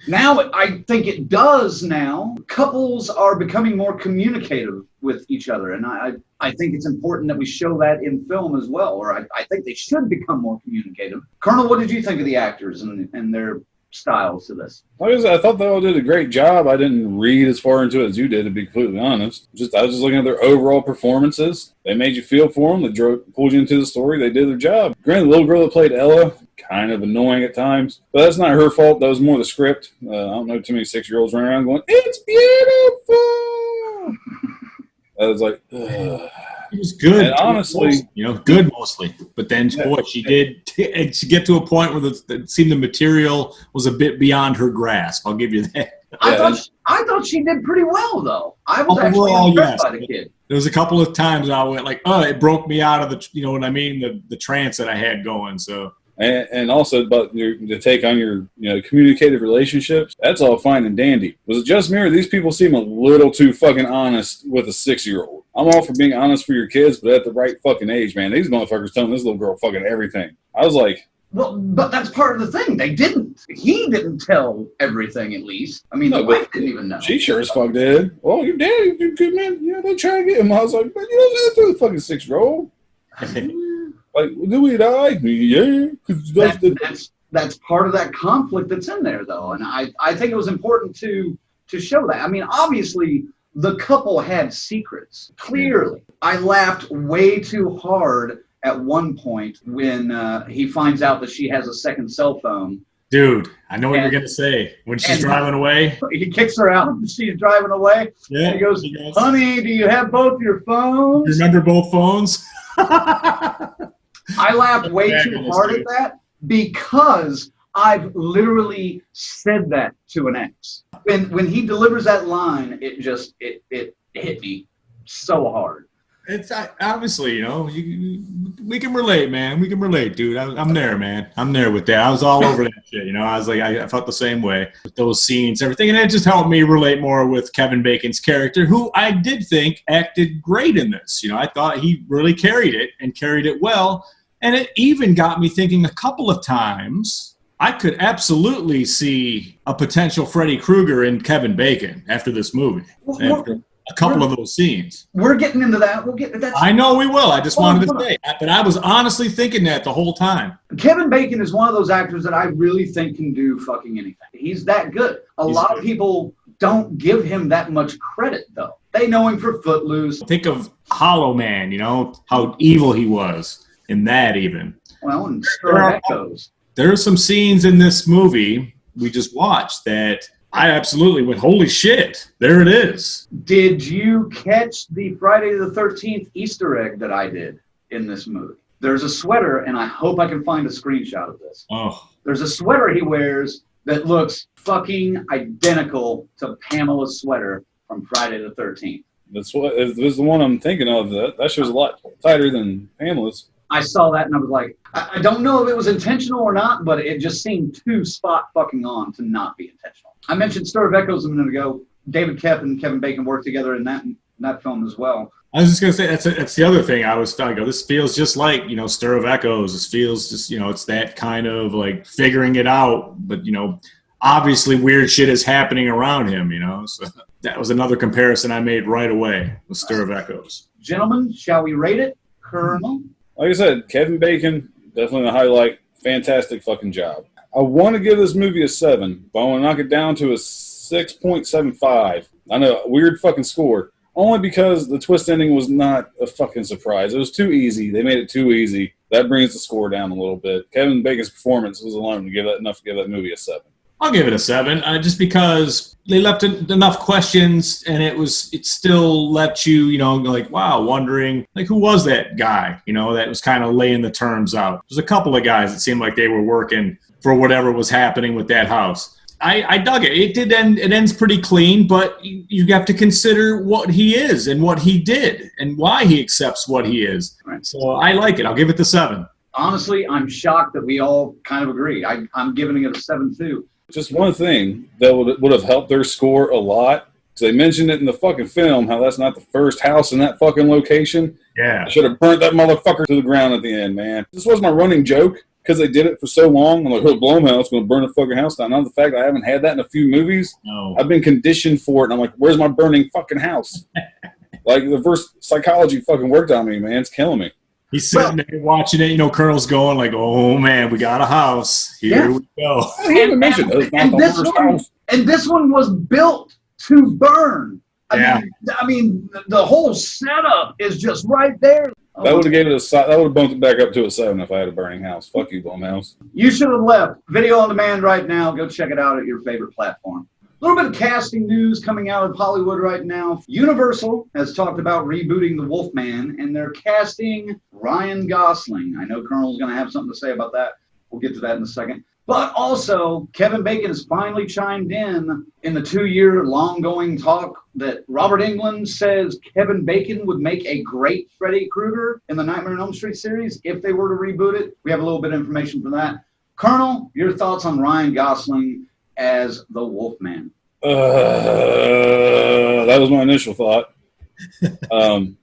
Now, I think it does now. Couples are becoming more communicative with each other. And I think it's important that we show that in film as well, or I think they should become more communicative. Colonel, what did you think of the actors and their styles to this? Like I said, I thought they all did a great job. I didn't read as far into it as you did, to be completely honest. I was just looking at their overall performances. They made you feel for them. They pulled you into the story. They did their job. Granted, the little girl that played Ella, kind of annoying at times, but that's not her fault. That was more the script. I don't know too many 6-year-olds running around going, "It's beautiful." I was like, ugh. It was good. And honestly, good mostly. But then, boy, she did get to a point where it seemed the material was a bit beyond her grasp. I'll give you that. I thought she did pretty well, though. I was actually impressed by the kid. There was a couple of times I went like, oh, it broke me out of the, you know what I mean, the trance that I had going. So. And also about the take on your communicative relationships, that's all fine and dandy. Was it just me or these people seem a little too fucking honest with a 6-year-old? I'm all for being honest for your kids, but at the right fucking age, man. These motherfuckers telling this little girl fucking everything. I was like... Well, but that's part of the thing. They didn't. He didn't tell everything, at least. I mean, the wife didn't even know. She sure as fuck did. Well, your daddy, you good man. Yeah, they try to get him. I was like, man, you don't say that to the fucking 6-year-old. Like, do we die? Yeah. That's part of that conflict that's in there, though. And I think it was important to show that. I mean, obviously, the couple had secrets. Clearly. I laughed way too hard at one point when he finds out that she has a second cell phone. Dude, I know what you're going to say. When she's driving away. He kicks her out and she's driving away. Yeah. And he goes, honey, do you have both your phones? Remember both phones? I laughed way too hard at that because I've literally said that to an ex. When he delivers that line, it hit me so hard. It's obviously, we can relate, man. We can relate, dude. I'm there, man. I'm there with that. I was all over that shit, I was like, I felt the same way with those scenes, everything. And it just helped me relate more with Kevin Bacon's character, who I did think acted great in this. I thought he really carried it and carried it well. And it even got me thinking a couple of times, I could absolutely see a potential Freddy Krueger in Kevin Bacon after this movie. After a couple of those scenes. We're getting into that. We'll get to that. I know we will. I just wanted to say. But I was honestly thinking that the whole time. Kevin Bacon is one of those actors that I really think can do fucking anything. He's that good. A lot of people don't give him that much credit, though. They know him for Footloose. Think of Hollow Man, how evil he was in that even. Well, and Stir of Echoes. There are some scenes in this movie we just watched that I absolutely went, holy shit, there it is. Did you catch the Friday the 13th Easter egg that I did in this movie? There's a sweater, and I hope I can find a screenshot of this. Oh. There's a sweater he wears that looks fucking identical to Pamela's sweater from Friday the 13th. That's the one I'm thinking of. That show's a lot tighter than Pamela's. I saw that and I was like, I don't know if it was intentional or not, but it just seemed too spot fucking on to not be intentional. I mentioned Stir of Echoes a minute ago. David Koepp and Kevin Bacon worked together in that film as well. I was just going to say, that's the other thing I was talking about. This feels just like, Stir of Echoes. This feels just, it's that kind of like figuring it out. But, obviously weird shit is happening around him, So that was another comparison I made right away with Stir of Echoes. Gentlemen, shall we rate it? Colonel? Like I said, Kevin Bacon, definitely the highlight fantastic fucking job. I want to give this movie a 7, but I want to knock it down to a 6.75. I know, weird fucking score. Only because the twist ending was not a fucking surprise. It was too easy. They made it too easy. That brings the score down a little bit. Kevin Bacon's performance was alone to give that enough to give that movie a 7. I'll give it a 7, just because they left enough questions, and it still let you, like, wow, wondering, like, who was that guy, that was kind of laying the terms out. There's a couple of guys that seemed like they were working for whatever was happening with that house. I dug it. It ends pretty clean, but you have to consider what he is and what he did and why he accepts what he is. Right. So I like it. I'll give it the 7. Honestly, I'm shocked that we all kind of agree. I'm giving it a 7 too. Just one thing that would have helped their score a lot, because they mentioned it in the fucking film, how that's not the first house in that fucking location. Yeah. I should have burnt that motherfucker to the ground at the end, man. This was my running joke, because they did it for so long. I'm like, oh, Blumhouse going to burn the fucking house down. Now the fact I haven't had that in a few movies, no. I've been conditioned for it, and I'm like, where's my burning fucking house? Like, the reverse psychology fucking worked on me, man. It's killing me. He's sitting there watching it, Colonel's going like, oh man, we got a house. Here we go. And this one was built to burn. I mean, the whole setup is just right there. That would have bumped it back up to a 7 if I had a burning house. Fuck you, Blumhouse. You should have left. Video on demand right now. Go check it out at your favorite platform. A little bit of casting news coming out of Hollywood right now. Universal has talked about rebooting the Wolfman, and they're casting Ryan Gosling. I know Colonel's going to have something to say about that. We'll get to that in a second. But also, Kevin Bacon has finally chimed in the 2-year long-going talk that Robert Englund says Kevin Bacon would make a great Freddy Krueger in the Nightmare on Elm Street series if they were to reboot it. We have a little bit of information for that. Colonel, your thoughts on Ryan Gosling as the Wolfman? That was my initial thought. I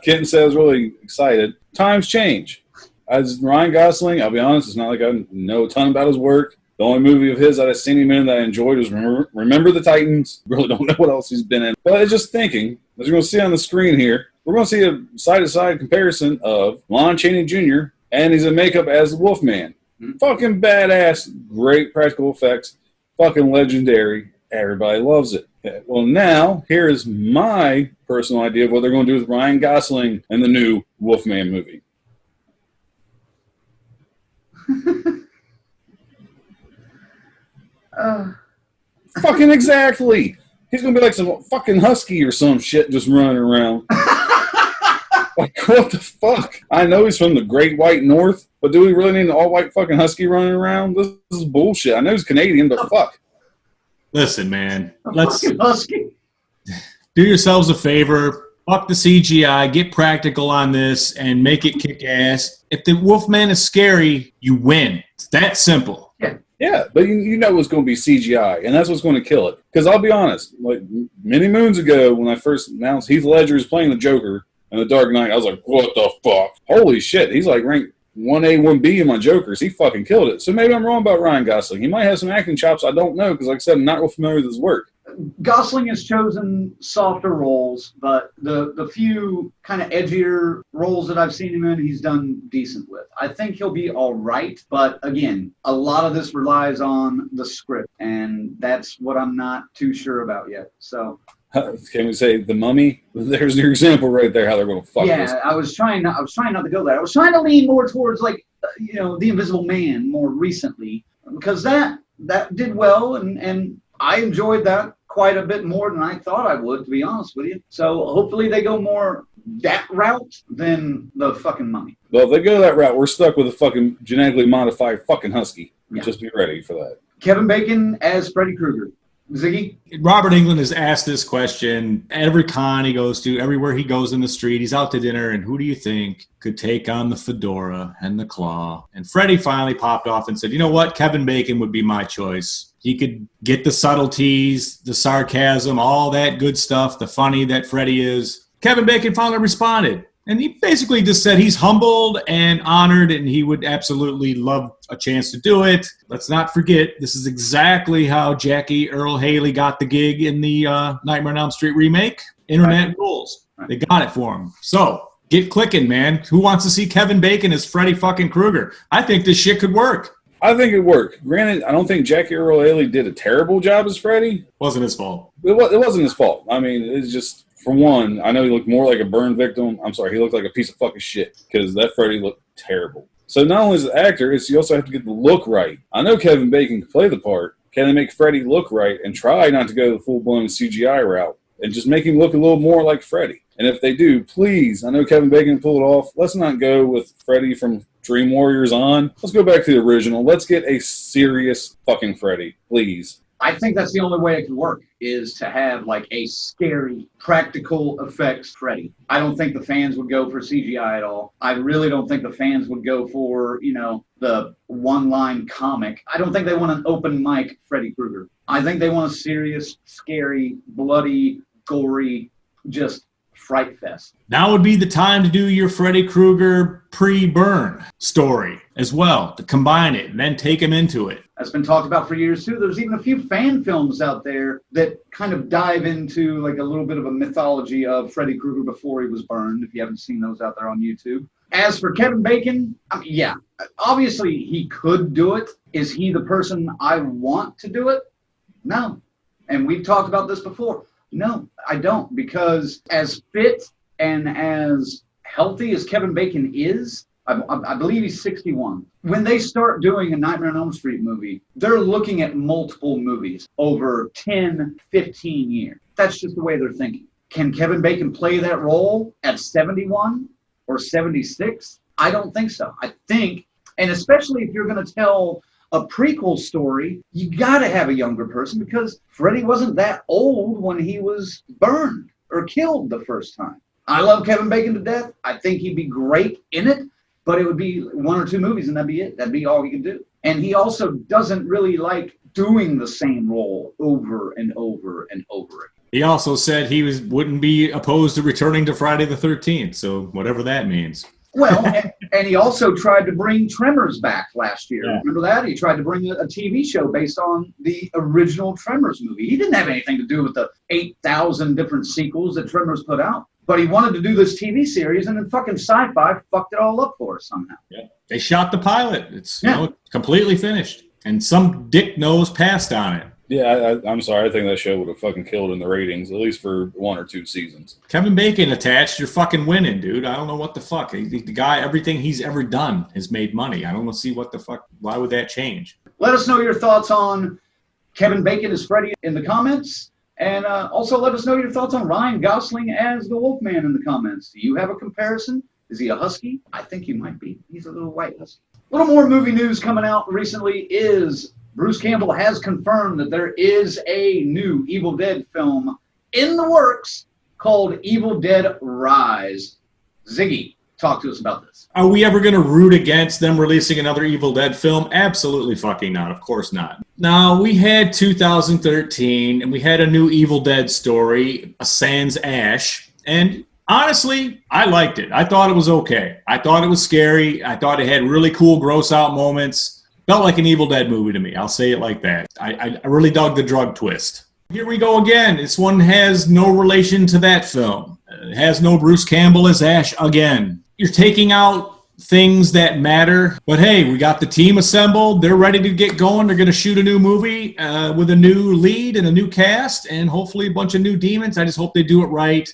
can't say I was really excited. Times change. As Ryan Gosling, I'll be honest, it's not like I know a ton about his work. The only movie of his that I've seen him in that I enjoyed was Remember the Titans. Really don't know what else he's been in. But I was just thinking, as you're going to see on the screen here, we're going to see a side-to-side comparison of Lon Chaney Jr. and he's in makeup as the Wolfman. Fucking badass, great practical effects, fucking legendary. Everybody loves it. Okay, well, now, here is my personal idea of what they're going to do with Ryan Gosling and the new Wolfman movie. Fucking exactly. He's going to be like some fucking husky or some shit just running around. Like, what the fuck? I know he's from the Great White North, but do we really need an all-white fucking husky running around? This is bullshit. I know he's Canadian, but fuck. Listen, man. Let's do yourselves a favor. Fuck the CGI. Get practical on this and make it kick ass. If the Wolfman is scary, you win. It's that simple. Yeah, but you know it's going to be CGI, and that's what's going to kill it. Because I'll be honest, like many moons ago when I first announced Heath Ledger is playing the Joker in The Dark Knight, I was like, what the fuck? Holy shit, he's like ranked 1A, 1B in my Jokers. He fucking killed it. So maybe I'm wrong about Ryan Gosling. He might have some acting chops. I don't know, because like I said, I'm not real familiar with his work. Gosling has chosen softer roles, but the few kind of edgier roles that I've seen him in, he's done decent with. I think he'll be all right, but again, a lot of this relies on the script, and that's what I'm not too sure about yet. So, can we say The Mummy? There's your example right there. How they're going to fuck this. Yeah, I was trying not to go there. I was trying to lean more towards like The Invisible Man more recently, because that did well, and I enjoyed that quite a bit more than I thought I would, to be honest with you. So hopefully they go more that route than the fucking Mummy. Well, if they go that route, we're stuck with a fucking genetically modified fucking husky. Yeah. Just be ready for that. Kevin Bacon as Freddy Krueger. Ziggy? Robert Englund has asked this question every con he goes to, everywhere he goes in the street. He's out to dinner, and who do you think could take on the fedora and the claw? And Freddy finally popped off and said, you know what? Kevin Bacon would be my choice. He could get the subtleties, the sarcasm, all that good stuff, the funny that Freddy is. Kevin Bacon finally responded. And he basically just said he's humbled and honored, and he would absolutely love a chance to do it. Let's not forget, this is exactly how Jackie Earle Haley got the gig in the Nightmare on Elm Street remake. Internet rules. They got it for him. So Get clicking, man. Who wants to see Kevin Bacon as Freddy fucking Krueger? I think this shit could work. I think it worked. Granted, I don't think Jackie Earle Haley did a terrible job as Freddy. Wasn't his fault. It wasn't his fault. I mean, it's just, for one, I know he looked more like a burn victim. I'm sorry, he looked like a piece of fucking shit because that Freddy looked terrible. So not only as an actor, it's you also have to get the look right. I know Kevin Bacon can play the part. Can they make Freddy look right and try not to go the full-blown CGI route and just make him look a little more like Freddy? And if they do, please, I know Kevin Bacon can pull it off. Let's not go with Freddy from Dream Warriors on. Let's go back to the original. Let's get a serious fucking Freddy, please. I think that's the only way it could work, is to have like a scary practical effects Freddy. I don't think the fans would go for CGI at all. I really don't think the fans would go for, the one-line comic. I don't think they want an open mic Freddy Krueger. I think they want a serious, scary, bloody, gory, just fright fest. Now would be the time to do your Freddy Krueger pre-burn story as well, to combine it and then take him into it. That's been talked about for years too. There's even a few fan films out there that kind of dive into like a little bit of a mythology of Freddy Krueger before he was burned, if you haven't seen those out there on YouTube. As for Kevin Bacon, yeah, obviously he could do it. Is he the person I want to do it? No. And we've talked about this before. No, I don't, because as fit and as healthy as Kevin Bacon is, I believe he's 61. When they start doing a Nightmare on Elm Street movie, they're looking at multiple movies over 10, 15 years. That's just the way they're thinking. Can Kevin Bacon play that role at 71 or 76? I don't think so. I think, and especially if you're going to tell a prequel story, you got to have a younger person, because Freddy wasn't that old when he was burned or killed the first time. I love Kevin Bacon to death. I think he'd be great in it, but it would be 1 or 2 movies and that'd be it. That'd be all he could do. And he also doesn't really like doing the same role over and over and over again. He also said he wouldn't be opposed to returning to Friday the 13th, so whatever that means. Well, and he also tried to bring Tremors back last year. Yeah. Remember that? He tried to bring a TV show based on the original Tremors movie. He didn't have anything to do with the 8,000 different sequels that Tremors put out. But he wanted to do this TV series, and then fucking Sci-Fi fucked it all up for us somehow. Yeah. They shot the pilot. It's completely finished. And some dick nose passed on it. Yeah, I'm sorry. I think that show would have fucking killed in the ratings, at least for 1 or 2 seasons. Kevin Bacon attached, you're fucking winning, dude. I don't know what the fuck. The guy, everything he's ever done has made money. I don't see what the fuck. Why would that change? Let us know your thoughts on Kevin Bacon as Freddy in the comments. And also let us know your thoughts on Ryan Gosling as the Wolfman in the comments. Do you have a comparison? Is he a husky? I think he might be. He's a little white husky. A little more movie news coming out recently is Bruce Campbell has confirmed that there is a new Evil Dead film in the works called Evil Dead Rise. Ziggy, talk to us about this. Are we ever going to root against them releasing another Evil Dead film? Absolutely fucking not. Of course not. Now, we had 2013, and we had a new Evil Dead story, A Sans Ash, and honestly, I liked it. I thought it was okay. I thought it was scary. I thought it had really cool, gross-out moments. Felt like an Evil Dead movie to me. I'll say it like that. I really dug the drug twist. Here we go again. This one has no relation to that film. It has no Bruce Campbell as Ash again. You're taking out things that matter. But hey, we got the team assembled. They're ready to get going. They're going to shoot a new movie with a new lead and a new cast and hopefully a bunch of new demons. I just hope they do it right.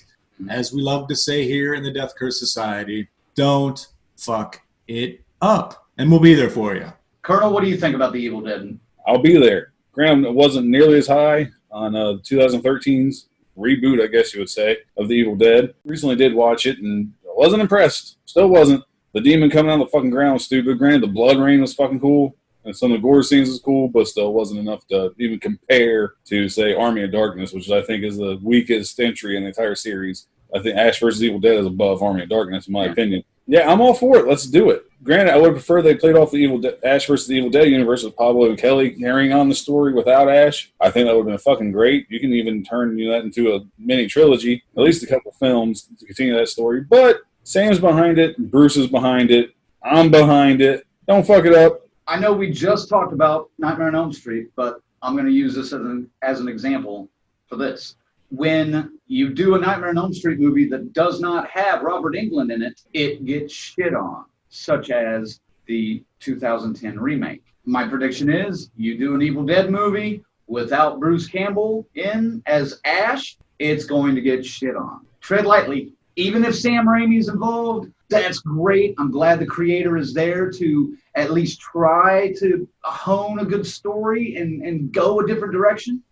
As we love to say here in the Death Curse Society, don't fuck it up. And we'll be there for you. Colonel, what do you think about the Evil Dead? I'll be there. Granted, it wasn't nearly as high on 2013's reboot, I guess you would say, of the Evil Dead. Recently did watch it, and I wasn't impressed. Still wasn't. The demon coming out of the fucking ground was stupid. Granted, the blood rain was fucking cool, and some of the gore scenes was cool, but still wasn't enough to even compare to, say, Army of Darkness, which I think is the weakest entry in the entire series. I think Ash vs. Evil Dead is above Army of Darkness, in my opinion. Yeah, I'm all for it. Let's do it. Granted, I would prefer they played off the Ash vs. the Evil Dead universe with Pablo and Kelly carrying on the story without Ash. I think that would have been fucking great. You can even turn that into a mini trilogy, at least a couple films to continue that story. But Sam's behind it. Bruce is behind it. I'm behind it. Don't fuck it up. I know we just talked about Nightmare on Elm Street, but I'm going to use this as an example for this. when you do a Nightmare on Elm Street movie that does not have Robert Englund in it, it gets shit on, such as the 2010 remake. My prediction is you do an Evil Dead movie without Bruce Campbell in as Ash, it's going to get shit on. Tread lightly. Even if Sam Raimi's involved, that's great. I'm glad the creator is there to at least try to hone a good story and go a different direction.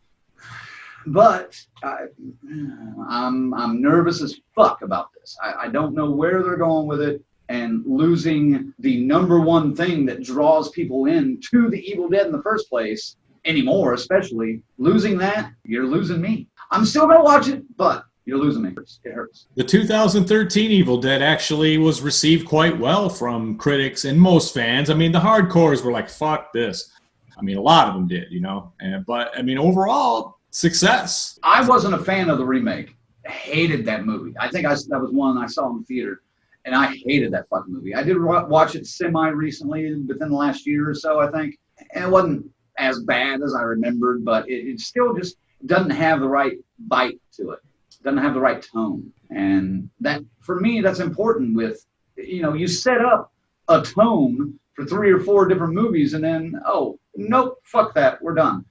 But I'm nervous as fuck about this. I don't know where they're going with it, and losing the number one thing that draws people in to the Evil Dead in the first place anymore, especially losing that, you're losing me. I'm still gonna watch it, but you're losing me. It hurts. The 2013 Evil Dead actually was received quite well from critics and most fans. I mean, the hardcores were like, fuck this. I mean, a lot of them did, you know. But, I mean, overall, success. I wasn't a fan of the remake. I hated that movie. I think that was one I saw in the theater, and I hated that fucking movie. I did watch it semi-recently, within the last year or so, I think. And it wasn't as bad as I remembered, but it still just doesn't have the right bite to it. Doesn't have the right tone. And that, for me, that's important with, you know, you set up a tone for 3 or 4 different movies and then, oh, nope, fuck that, we're done.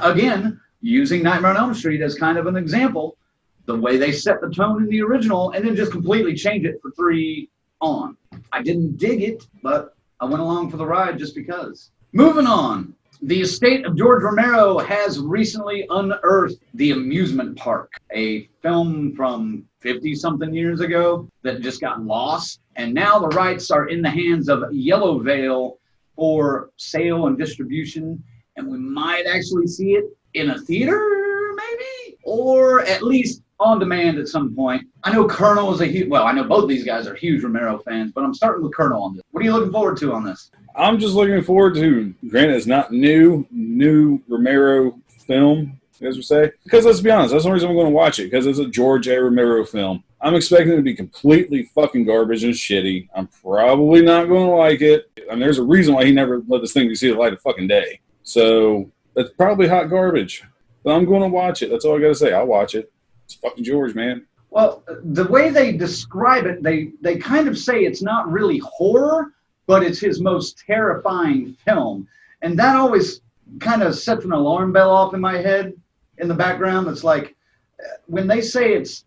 Again, using Nightmare on Elm Street as kind of an example, the way they set the tone in the original and then just completely change it for 3 on. I didn't dig it, but I went along for the ride just because. Moving on. The estate of George Romero has recently unearthed The Amusement Park, a film from 50-something years ago that just got lost. And now the rights are in the hands of Yellow Veil for sale and distribution. And we might actually see it in a theater, maybe? Or at least on demand at some point. I know Colonel is I know both these guys are huge Romero fans, but I'm starting with Colonel on this. What are you looking forward to on this? I'm just looking forward to, granted it's not new Romero film, as we say. Because let's be honest, that's the only reason I'm going to watch it, because it's a George A. Romero film. I'm expecting it to be completely fucking garbage and shitty. I'm probably not going to like it. And there's a reason why he never let this thing see the light of fucking day. So that's probably hot garbage. But I'm going to watch it. That's all I got to say. I'll watch it. It's fucking George, man. Well, the way they describe it, they kind of say it's not really horror, but it's his most terrifying film. And that always kind of sets an alarm bell off in my head in the background. It's like, when they say it's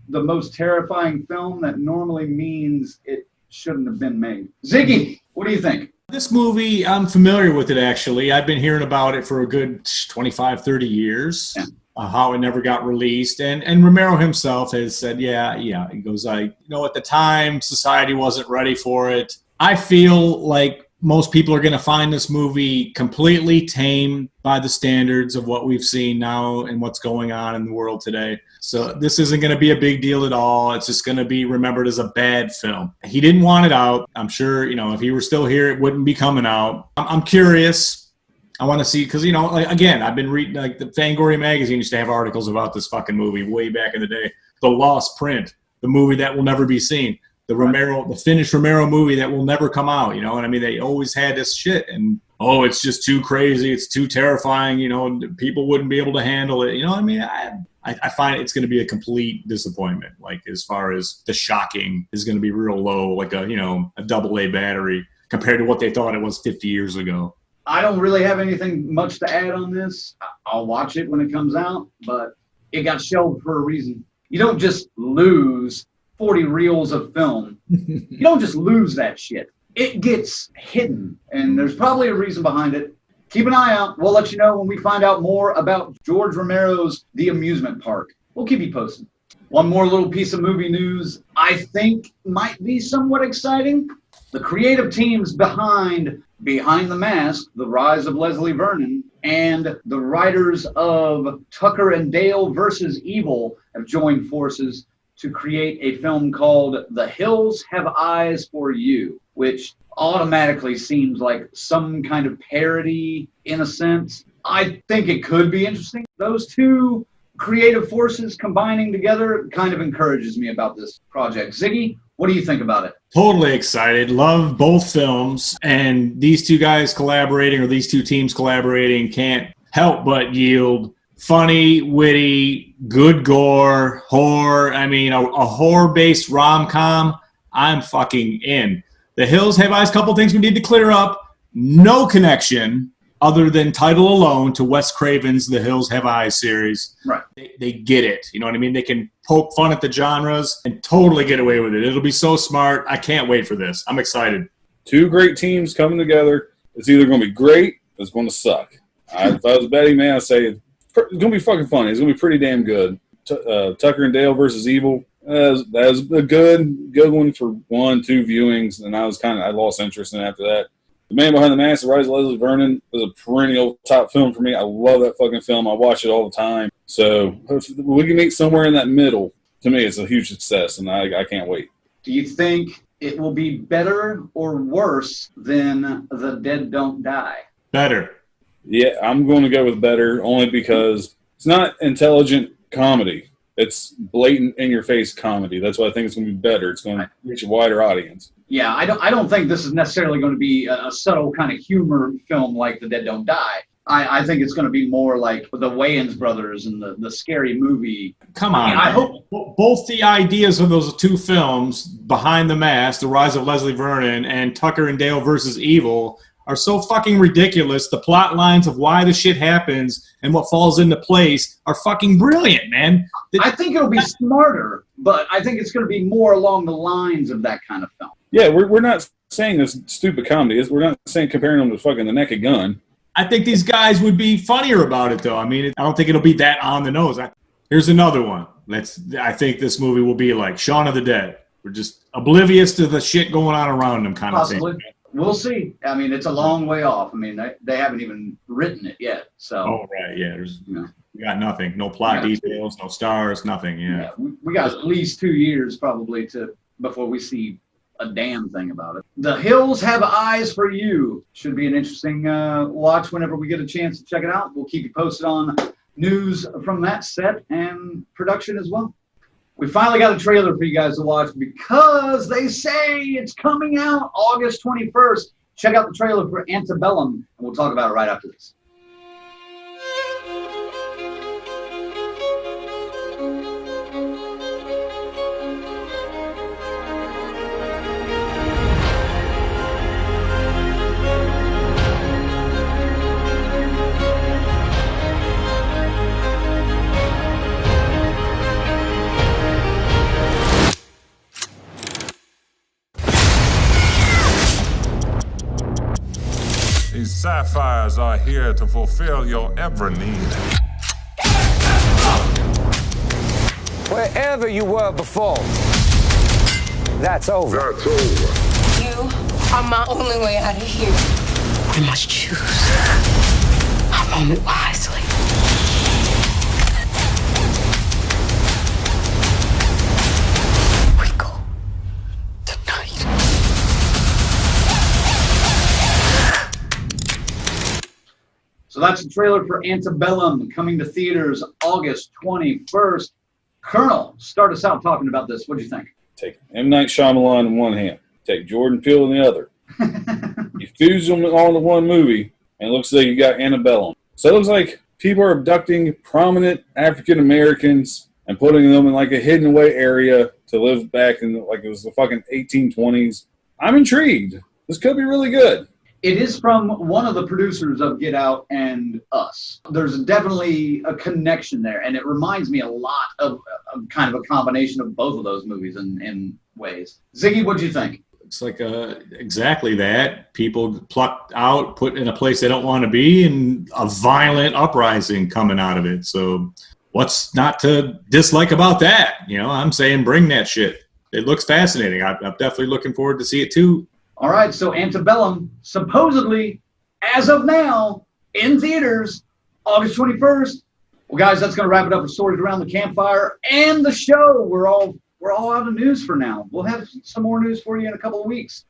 the most terrifying film, that normally means it shouldn't have been made. Ziggy, what do you think? This movie, I'm familiar with it, actually. I've been hearing about it for a good 25, 30 years. Yeah. How it never got released. And Romero himself has said, yeah. He goes, at the time, society wasn't ready for it. I feel like most people are going to find this movie completely tame by the standards of what we've seen now and what's going on in the world today. So this isn't going to be a big deal at all. It's just going to be remembered as a bad film. He didn't want it out. I'm sure, if he were still here, it wouldn't be coming out. I'm curious. I want to see, because, again, I've been reading, the Fangoria magazine used to have articles about this fucking movie way back in the day. The Lost Print, the movie that will never be seen. The finished Romero movie that will never come out, and I mean, they always had this shit, and it's just too crazy, it's too terrifying, people wouldn't be able to handle it, I find it's going to be a complete disappointment, as far as the shocking is going to be real low, like a AA battery compared to what they thought it was 50 years ago. I don't really have anything much to add on this. I'll watch it when it comes out, but it got shelved for a reason. You don't just lose 40 reels of film. You don't just lose that shit. It gets hidden, and there's probably a reason behind it. Keep an eye out. We'll let you know when we find out more about George Romero's The Amusement Park. We'll keep you posted. One more little piece of movie news I think might be somewhat exciting. The creative teams behind the Mask, The Rise of Leslie Vernon, and the writers of Tucker and Dale versus Evil have joined forces to create a film called The Hills Have Eyes for You, which automatically seems like some kind of parody in a sense. I think it could be interesting. Those two creative forces combining together kind of encourages me about this project. Ziggy, what do you think about it? Totally excited. Love both films. And these two guys collaborating, or these two teams collaborating, can't help but yield funny, witty, good gore, horror. I mean, a horror-based rom-com. I'm fucking in. The Hills Have Eyes, couple things we need to clear up. No connection other than title alone to Wes Craven's The Hills Have Eyes series. Right. They get it. You know what I mean? They can poke fun at the genres and totally get away with it. It'll be so smart. I can't wait for this. I'm excited. Two great teams coming together. It's either going to be great or it's going to suck. If I was a betting man, I'd say it's going to be fucking funny. It's going to be pretty damn good. Tucker and Dale versus Evil. That was a good one for 1-2 viewings, and I lost interest in it after that. The Man Behind the Mask, The Rise of Leslie Vernon, is a perennial top film for me. I love that fucking film. I watch it all the time. So if we can meet somewhere in that middle. To me, it's a huge success, and I can't wait. Do you think it will be better or worse than The Dead Don't Die? Better. Yeah, I'm going to go with better, only because it's not intelligent comedy. It's blatant, in-your-face comedy. That's why I think it's going to be better. It's going to reach a wider audience. Yeah, I don't think this is necessarily going to be a subtle kind of humor film like The Dead Don't Die. I think it's going to be more like the Wayans brothers and the Scary Movie. Come on. I hope both the ideas of those two films, Behind the Mask, The Rise of Leslie Vernon, and Tucker and Dale versus Evil, are so fucking ridiculous. The plot lines of why the shit happens and what falls into place are fucking brilliant, man. I think it'll be smarter, but I think it's going to be more along the lines of that kind of film. Yeah, we're not saying this stupid comedy. We're not saying comparing them to fucking The Naked Gun. I think these guys would be funnier about it, though. I mean, I don't think it'll be that on the nose. Here's another one. I think this movie will be like Shaun of the Dead. We're just oblivious to the shit going on around them kind Possibly. of thing. We'll see. I mean, it's a long way off. I mean, they haven't even written it yet. So. Oh, right, yeah. We got nothing. No plot details, no stars, nothing, yeah. We got at least 2 years probably before we see a damn thing about it. The Hills Have Eyes for You. Should be an interesting watch whenever we get a chance to check it out. We'll keep you posted on news from that set and production as well. We finally got a trailer for you guys to watch because they say it's coming out August 21st. Check out the trailer for Antebellum, and we'll talk about it right after this. These sapphires are here to fulfill your every need. Wherever you were before, that's over. That's over. You are my only way out of here. I must choose a moment wisely. We go tonight. So that's the trailer for Antebellum coming to theaters August 21st. Colonel, start us out talking about this. What do you think? Take M. Night Shyamalan in one hand. Take Jordan Peele in the other. You fuse them all into one movie, and it looks like you got Antebellum. So it looks like people are abducting prominent African Americans and putting them in like a hidden away area to live back in like it was the fucking 1820s. I'm intrigued. This could be really good. It is from one of the producers of Get Out and Us. There's definitely a connection there, and it reminds me a lot of kind of a combination of both of those movies in ways. Ziggy, what do you think? It's like exactly that. People plucked out, put in a place they don't want to be, and a violent uprising coming out of it. So what's not to dislike about that? You know, I'm saying bring that shit. It looks fascinating. I'm definitely looking forward to see it too. All right, so Antebellum, supposedly, as of now, in theaters, August 21st. Well, guys, that's going to wrap it up with stories around the campfire and the show. We're all out of news for now. We'll have some more news for you in a couple of weeks,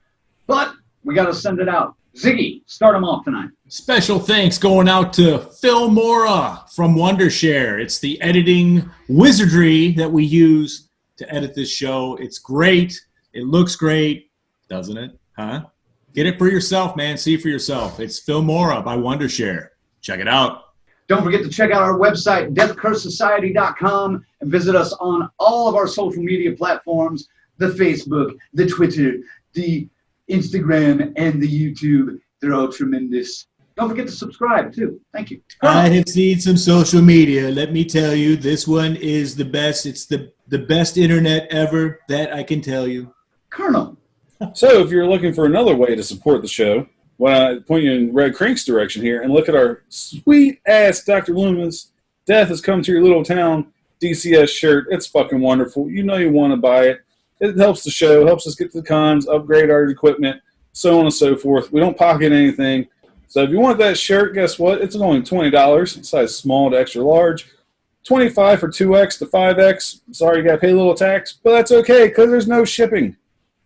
but we got to send it out. Ziggy, start them off tonight. Special thanks going out to Phil Mora from Wondershare. It's the editing wizardry that we use to edit this show. It's great. It looks great, doesn't it? Huh? Get it for yourself, man. See for yourself. It's Phil Mora by Wondershare. Check it out. Don't forget to check out our website, deathcursesociety.com, and visit us on all of our social media platforms, the Facebook, the Twitter, the Instagram, and the YouTube. They're all tremendous. Don't forget to subscribe, too. Thank you. I have seen some social media. Let me tell you, this one is the best. It's the best internet ever, that I can tell you. Colonel. So if you're looking for another way to support the show, well, I point you in Red Crank's direction here and look at our sweet-ass Dr. Loomis Death Has Come to Your Little Town DCS shirt. It's fucking wonderful. You know you want to buy it. It helps the show, helps us get to the cons, upgrade our equipment, so on and so forth. We don't pocket anything. So if you want that shirt, guess what? It's only $20, size small to extra large. $25 for 2X to 5X. Sorry, you got to pay a little tax, but that's okay because there's no shipping.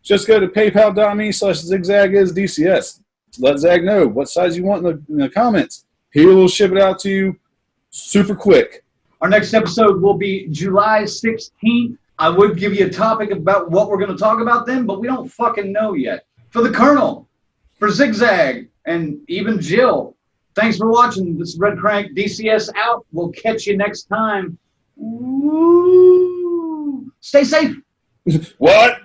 Just go to paypal.me/ZigZagIsDCS. Let Zag know what size you want in the comments. He will ship it out to you super quick. Our next episode will be July 16th. I would give you a topic about what we're going to talk about then, but we don't fucking know yet. For the Colonel, for Zigzag, and even Jill, thanks for watching. This is Red Crank, DCS out. We'll catch you next time. Woo! Stay safe. What?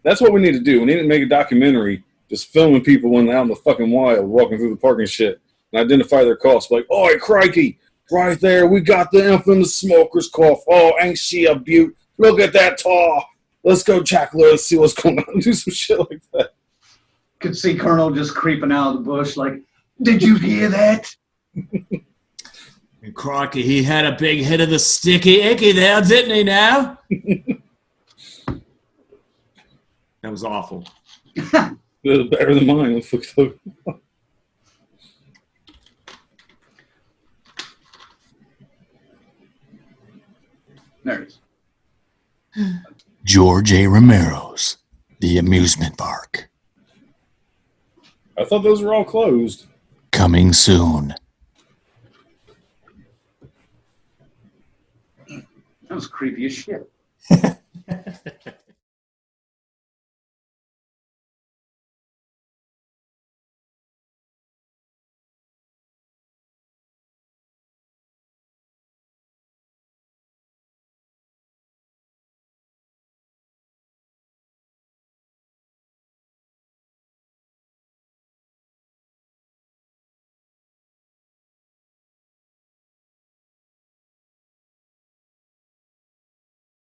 That's what we need to do. We need to make a documentary just filming people when they're out in the fucking wild, walking through the park and shit, and identify their coughs. Like, oh, crikey, right there, we got the infamous smoker's cough. Oh, ain't she a beaut? Look at that taw. Let's go check, let's see what's going on. Do some shit like that. Could see Colonel just creeping out of the bush like, did you hear that? And crikey, he had a big hit of the sticky icky there, didn't he now? That was awful. It was better than mine. There it is. George A. Romero's The Amusement Park. I thought those were all closed. Coming soon. That was creepy as shit.